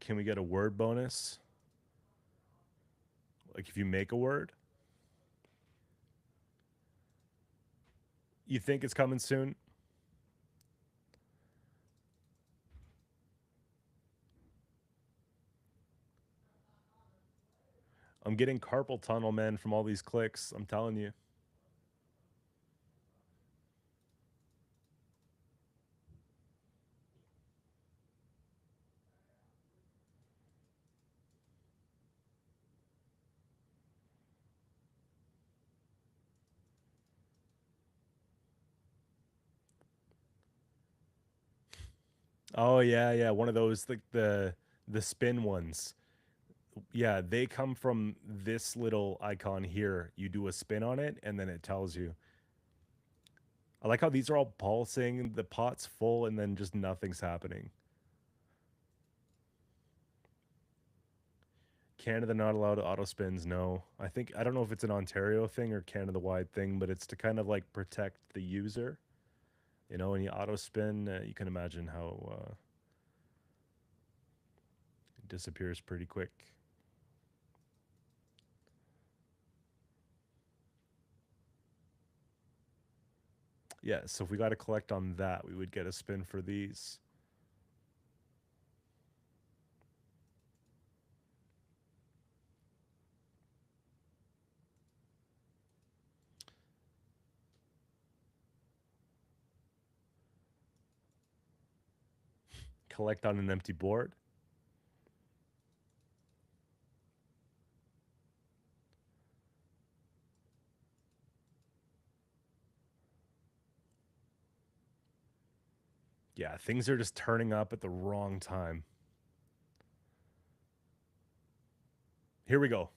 Can we get a word bonus? Like, if you make a word? You think it's coming soon? I'm getting carpal tunnel, man, from all these clicks. I'm telling you. Oh yeah, one of those, like the spin ones. Yeah, they come from this little icon here. You do a spin on it, and then it tells you. I like how these are all pulsing. The pot's full, and then just nothing's happening. Canada not allowed auto spins. No, I don't know if it's an Ontario thing or Canada wide thing, but it's to kind of like protect the user. When you auto spin, you can imagine how it disappears pretty quick. Yeah, so if we got to collect on that, we would get a spin for these. Collect on an empty board. Yeah, things are just turning up at the wrong time. Here we go.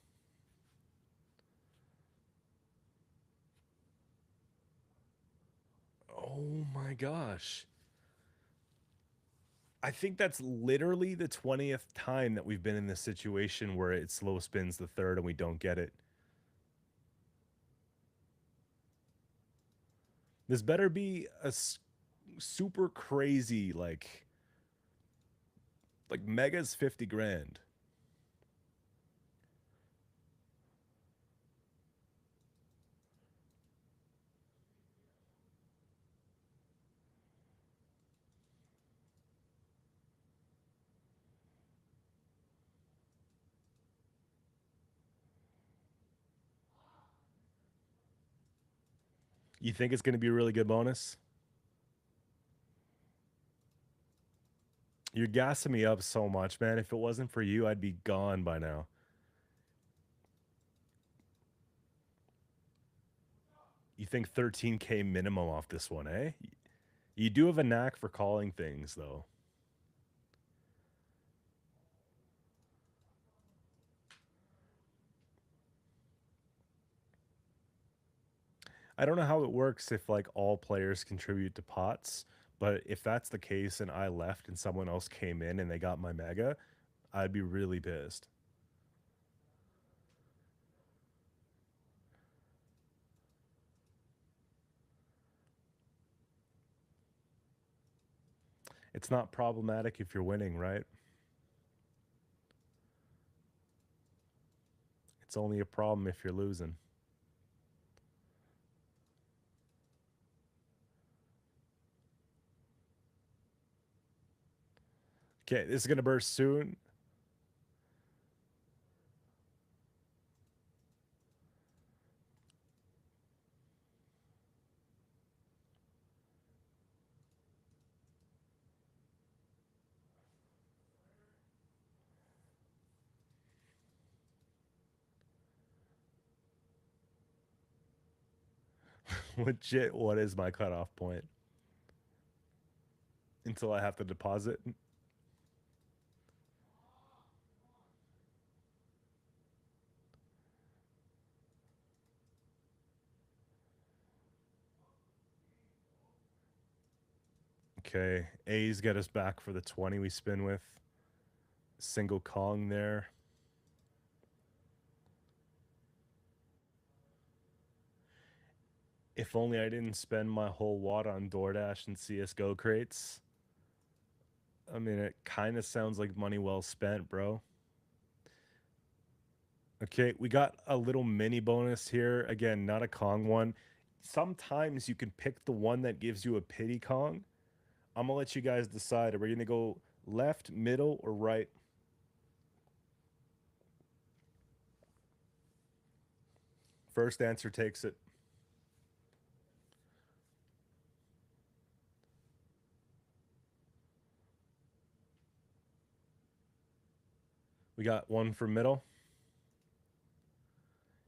Oh my gosh. I think that's literally the 20th time that we've been in this situation where it slow spins the third and we don't get it. This better be a super crazy like Mega's 50 grand. You think it's going to be a really good bonus? You're gassing me up so much, man. If it wasn't for you, I'd be gone by now. You think 13K minimum off this one, eh? You do have a knack for calling things, though. I don't know how it works if like all players contribute to pots, but if that's the case and I left and someone else came in and they got my mega, I'd be really pissed. It's not problematic if you're winning, right? It's only a problem if you're losing. Okay, this is gonna burst soon. Legit, what is my cutoff point? Until I have to deposit? Okay, A's get us back for the 20 we spin with. Single Kong there. If only I didn't spend my whole wad on DoorDash and CSGO crates. I mean, it kind of sounds like money well spent, bro. Okay, we got a little mini bonus here. Again, not a Kong one. Sometimes you can pick the one that gives you a pity Kong. I'm gonna let you guys decide. Are we gonna go left, middle, or right? First answer takes it. We got one for middle.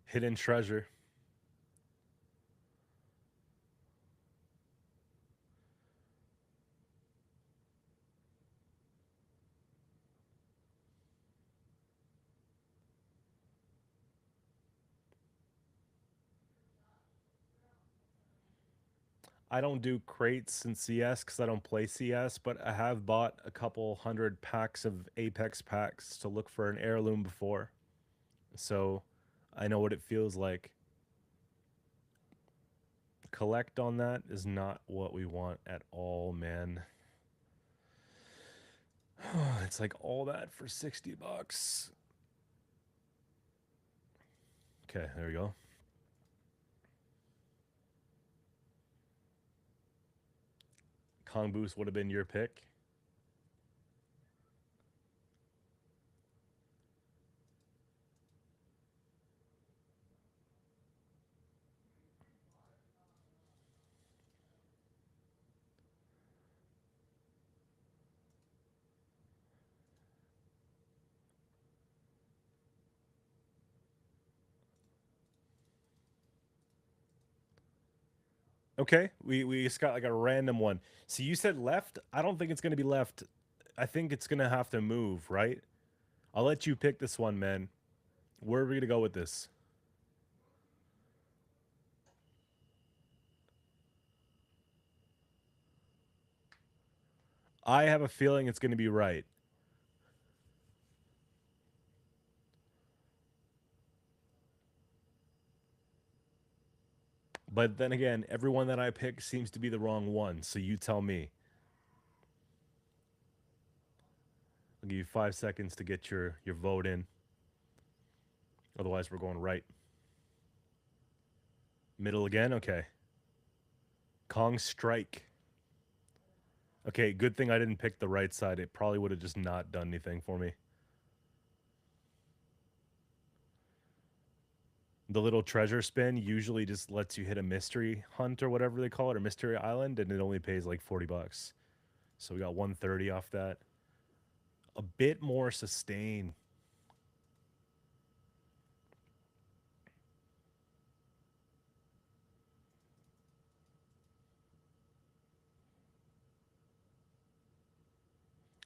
Hidden treasure. I don't do crates in CS because I don't play CS, but I have bought a couple hundred packs of Apex packs to look for an heirloom before. So I know what it feels like. Collect on that is not what we want at all, man. It's like all that for 60 bucks. Okay, there we go. Kong Boost would have been your pick. Okay, we just got like a random one. So you said left. I don't think it's gonna be left. I think it's gonna have to move, right? I'll let you pick this one, man. Where are we gonna go with this? I have a feeling it's gonna be right. But then again, everyone that I pick seems to be the wrong one. So you tell me. I'll give you 5 seconds to get your vote in. Otherwise, we're going right. Middle again? Okay. Kong Strike. Okay, good thing I didn't pick the right side. It probably would have just not done anything for me. The little treasure spin usually just lets you hit a mystery hunt or whatever they call it, or mystery island, and it only pays like $40. So we got 130 off that. A bit more sustain.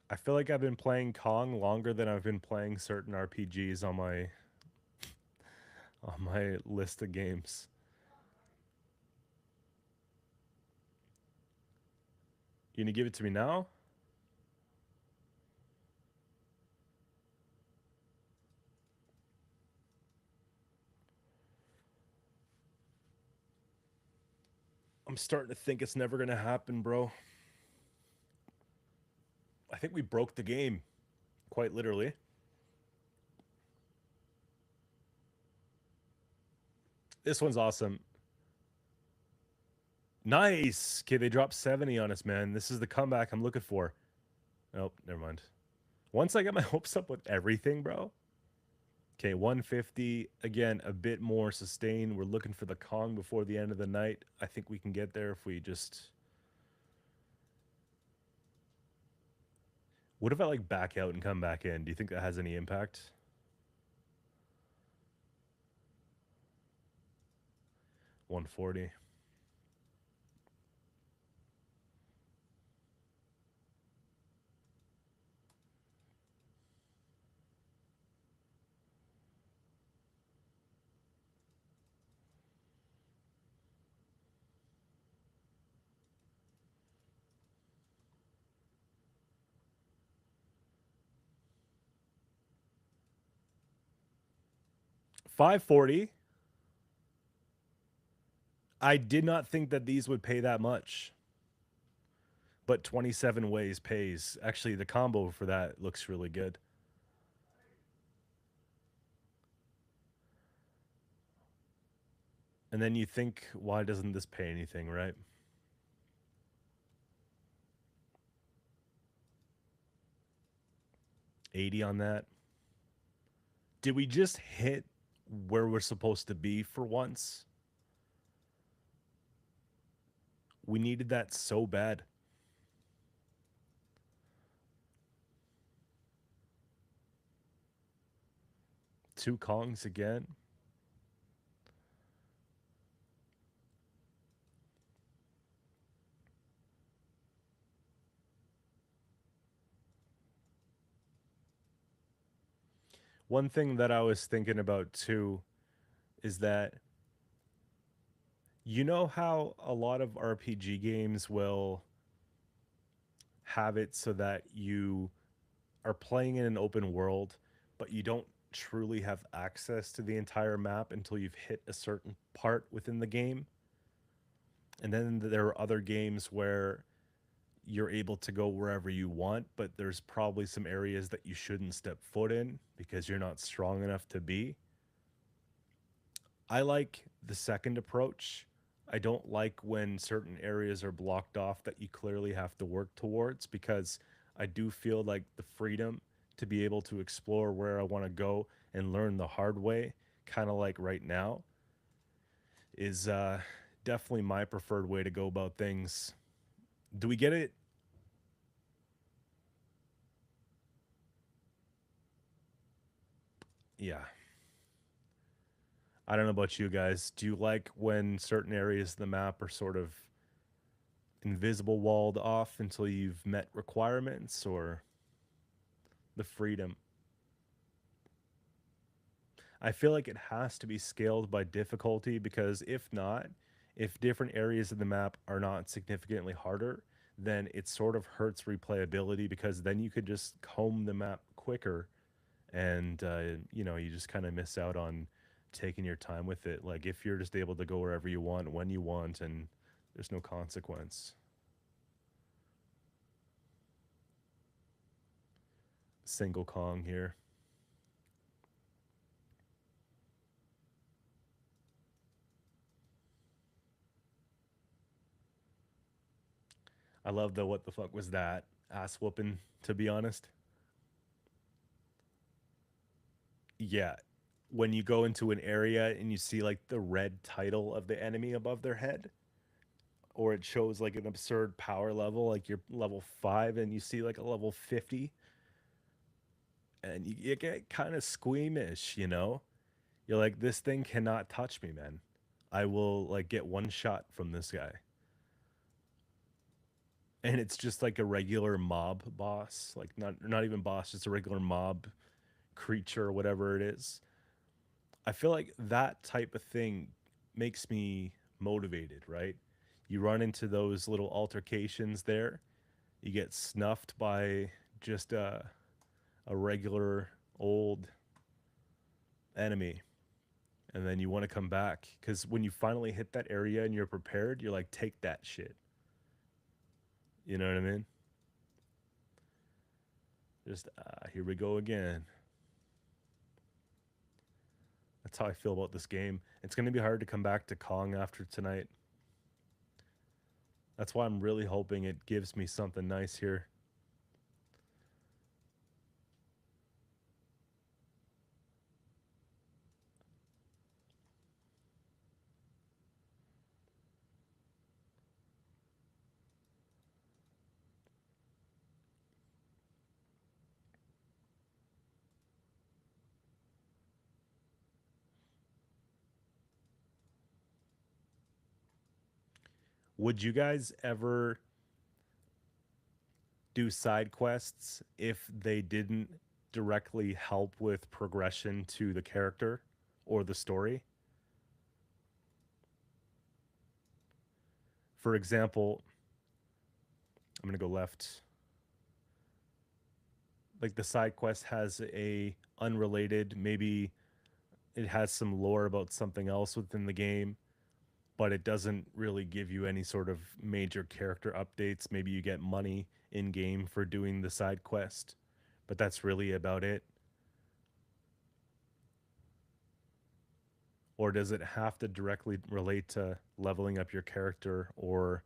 I feel like I've been playing Kong longer than I've been playing certain RPGs on my list of games. You gonna give it to me now? I'm starting to think it's never gonna happen, bro. I think we broke the game, quite literally. This one's awesome. Nice. Okay, they dropped 70 on us, man. This is the comeback I'm looking for. Nope, never mind. Once I get my hopes up with everything, bro. Okay, 150. Again, a bit more sustain. We're looking for the Kong before the end of the night. I think we can get there if we just. What if I like back out and come back in? Do you think that has any impact? 140. 540. I did not think that these would pay that much. But 27 ways pays. Actually, the combo for that looks really good. And then you think, why doesn't this pay anything, right? 80 on that. Did we just hit where we're supposed to be for once? We needed that so bad. Two Kongs again. One thing that I was thinking about too is that you know how a lot of RPG games will have it so that you are playing in an open world, but you don't truly have access to the entire map until you've hit a certain part within the game. And then there are other games where you're able to go wherever you want, but there's probably some areas that you shouldn't step foot in because you're not strong enough to be. I like the second approach. I don't like when certain areas are blocked off that you clearly have to work towards because I do feel like the freedom to be able to explore where I want to go and learn the hard way, kind of like right now, is definitely my preferred way to go about things. Do we get it? Yeah. I don't know about you guys. Do you like when certain areas of the map are sort of invisible walled off until you've met requirements, or the freedom? I feel like it has to be scaled by difficulty because if not, if different areas of the map are not significantly harder, then it sort of hurts replayability because then you could just comb the map quicker and you just kind of miss out on taking your time with it. Like if you're just able to go wherever you want when you want and there's no consequence. Single Kong here. I love the what the fuck was that ass whooping, to be honest. Yeah. When you go into an area and you see like the red title of the enemy above their head, or it shows like an absurd power level, like you're level 5 and you see like a level 50, and you get kind of squeamish, you know? You're like, this thing cannot touch me, man. I will like get one shot from this guy. And it's just like a regular mob boss, like not even boss, just a regular mob creature or whatever it is. I feel like that type of thing makes me motivated, right? You run into those little altercations there, you get snuffed by just a regular old enemy, and then you want to come back because when you finally hit that area and you're prepared, you're like, take that shit. You know what I mean? Just here we go again. That's how I feel about this game. It's going to be hard to come back to Kong after tonight. That's why I'm really hoping it gives me something nice here. Would you guys ever do side quests if they didn't directly help with progression to the character or the story? For example, I'm going to go left. Like the side quest has a unrelated, maybe it has some lore about something else within the game, but it doesn't really give you any sort of major character updates. Maybe you get money in game for doing the side quest, but that's really about it. Or does it have to directly relate to leveling up your character or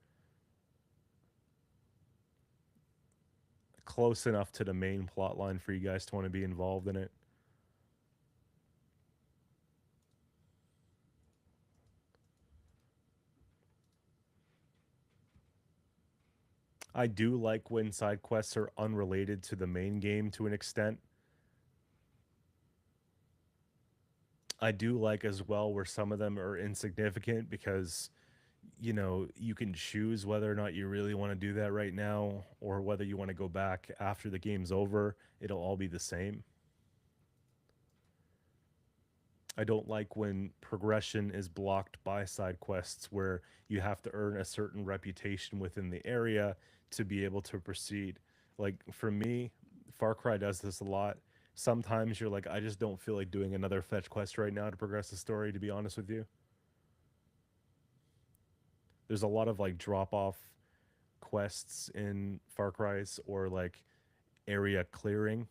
close enough to the main plot line for you guys to want to be involved in it? I do like when side quests are unrelated to the main game to an extent. I do like as well where some of them are insignificant because you can choose whether or not you really want to do that right now or whether you want to go back after the game's over. It'll all be the same. I don't like when progression is blocked by side quests where you have to earn a certain reputation within the area to be able to proceed. Like for me, Far Cry does this a lot. Sometimes you're like, I just don't feel like doing another fetch quest right now to progress the story, to be honest with you. There's a lot of like drop off quests in Far Cry's or like area clearing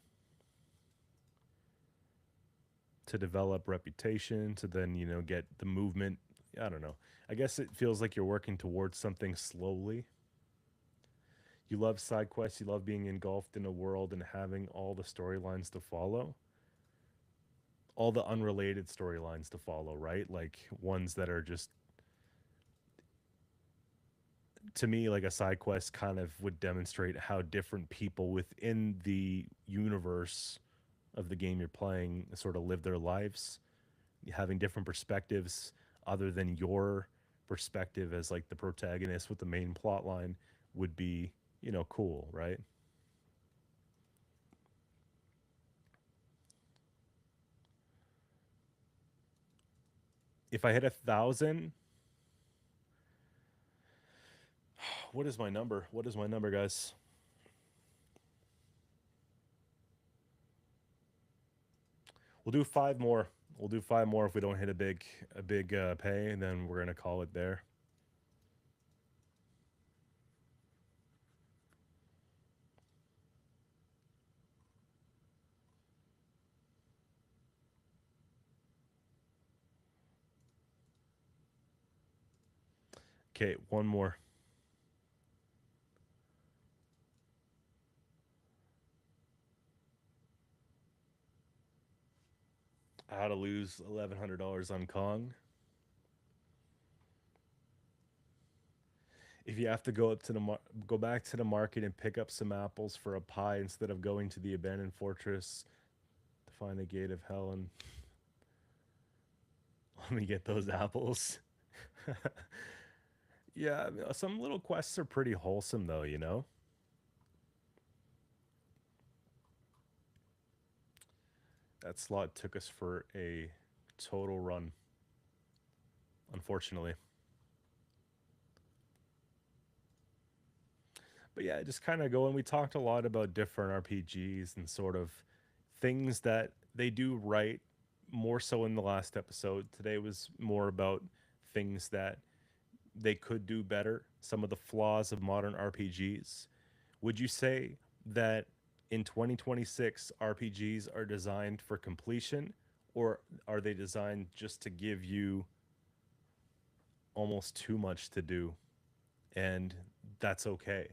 to develop reputation to then, get the movement. I don't know. I guess it feels like you're working towards something slowly. You love side quests, you love being engulfed in a world and having all the storylines to follow. All the unrelated storylines to follow, right? Like ones that are just to me like a side quest kind of would demonstrate how different people within the universe of the game you're playing sort of live their lives. having different perspectives other than your perspective as like the protagonist with the main plot line would be, cool, right? If I hit 1,000, what is my number? What is my number, guys? We'll do five more. We'll do five more if we don't hit a big pay, and then we're gonna call it there. Okay, one more. How to lose $1,100 on Kong. If you have to go back to the market and pick up some apples for a pie instead of going to the abandoned fortress to find the gate of hell and let me get those apples. Yeah, I mean, some little quests are pretty wholesome though, you know? That slot took us for a total run, unfortunately. But yeah, just kind of going. We talked a lot about different RPGs and sort of things that they do right, more so in the last episode. Today was more about things that they could do better, some of the flaws of modern RPGs. Would you say that in 2026 RPGs are designed for completion, or are they designed just to give you almost too much to do, and that's okay?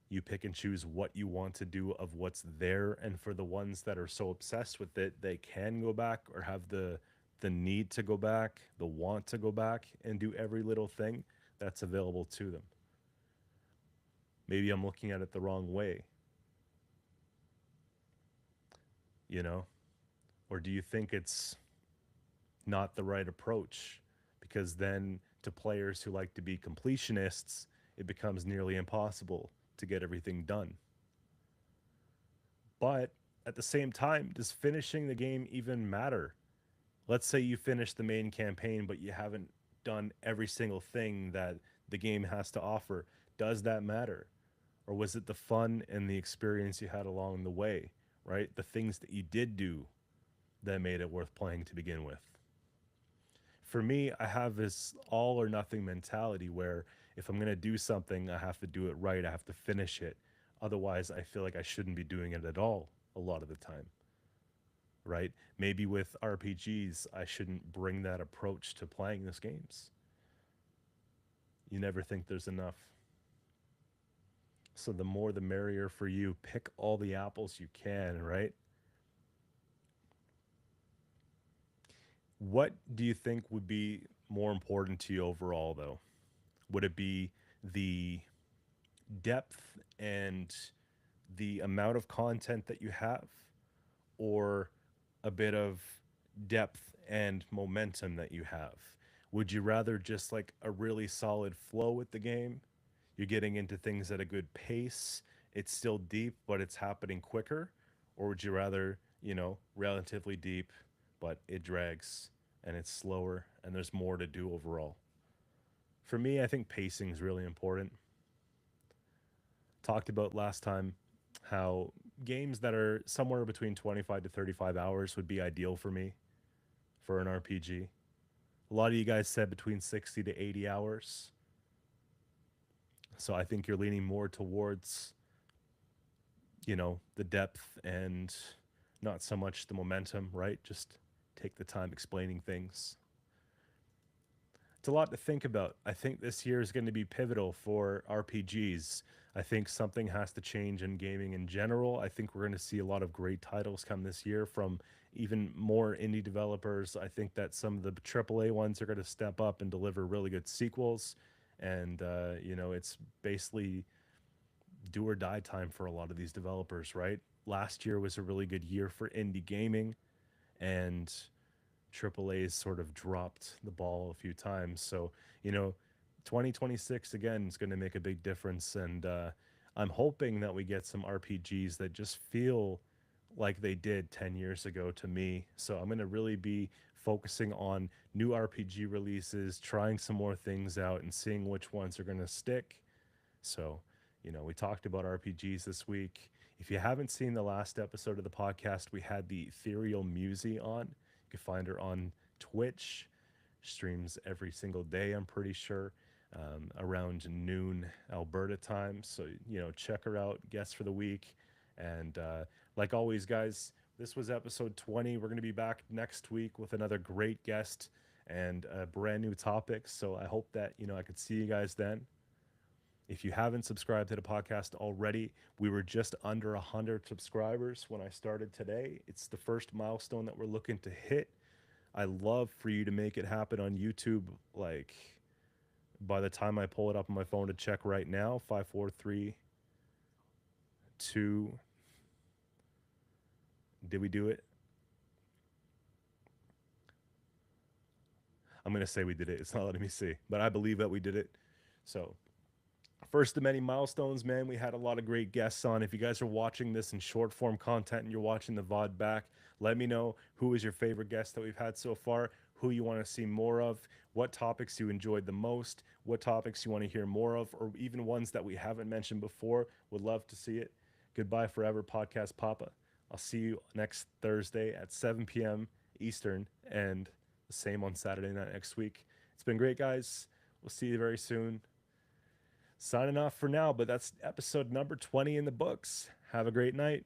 You pick and choose what you want to do of what's there, and for the ones that are so obsessed with it they can go back or have the need to go back, the want to go back and do every little thing that's available to them. Maybe I'm looking at it the wrong way, you know? Or do you think it's not the right approach? Because then to players who like to be completionists, it becomes nearly impossible to get everything done. But at the same time, does finishing the game even matter? Let's say you finish the main campaign, but you haven't done every single thing that the game has to offer. Does that matter? Or was it the fun and the experience you had along the way, right? The things that you did do that made it worth playing to begin with. For me, I have this all or nothing mentality where if I'm going to do something, I have to do it right. I have to finish it. Otherwise, I feel like I shouldn't be doing it at all a lot of the time, right? Maybe with RPGs, I shouldn't bring that approach to playing these games. You never think there's enough. So the more the merrier for you. Pick all the apples you can, right? What do you think would be more important to you overall, though? Would it be the depth and the amount of content that you have, or a bit of depth and momentum that you have? Would you rather just like a really solid flow with the game? You're getting into things at a good pace. It's still deep, but it's happening quicker. Or would you rather, relatively deep, but it drags and it's slower and there's more to do overall? For me, I think pacing is really important. Talked about last time how games that are somewhere between 25 to 35 hours would be ideal for me for an RPG. A lot of you guys said between 60 to 80 hours. So I think you're leaning more towards, the depth and not so much the momentum, right? Just take the time explaining things. It's a lot to think about. I think this year is going to be pivotal for RPGs. I think something has to change in gaming in general. I think we're going to see a lot of great titles come this year from even more indie developers. I think that some of the AAA ones are going to step up and deliver really good sequels. And, it's basically do or die time for a lot of these developers, right? Last year was a really good year for indie gaming. And AAA's sort of dropped the ball a few times. So, you know, 2026 again is going to make a big difference. And I'm hoping that we get some RPGs that just feel like they did 10 years ago to me. So I'm going to really be focusing on new RPG releases, trying some more things out, and seeing which ones are going to stick. So, we talked about RPGs this week. If you haven't seen the last episode of the podcast, we had the Ethereal Musi on. You can find her on Twitch, streams every single day, I'm pretty sure, around noon Alberta time. So, check her out, guest for the week. And like always, guys, this was episode 20. We're going to be back next week with another great guest and a brand new topic. So I hope that, I could see you guys then. If you haven't subscribed to the podcast already, we were just under 100 subscribers when I started today. It's the first milestone that we're looking to hit. I love for you to make it happen on YouTube. Like, by the time I pull it up on my phone to check right now, 5, 4, 3, 2. Did we do it? I'm going to say we did it. It's not letting me see, but I believe that we did it. So, first of many milestones, man. We had a lot of great guests on. If you guys are watching this in short form content and you're watching the VOD back, let me know who is your favorite guest that we've had so far, who you want to see more of, what topics you enjoyed the most, what topics you want to hear more of, or even ones that we haven't mentioned before. Would love to see it. Goodbye forever, Podcast Papa. I'll see you next Thursday at 7 p.m. Eastern, and the same on Saturday night next week. It's been great, guys. We'll see you very soon. Signing off for now, but that's episode number 20 in the books. Have a great night.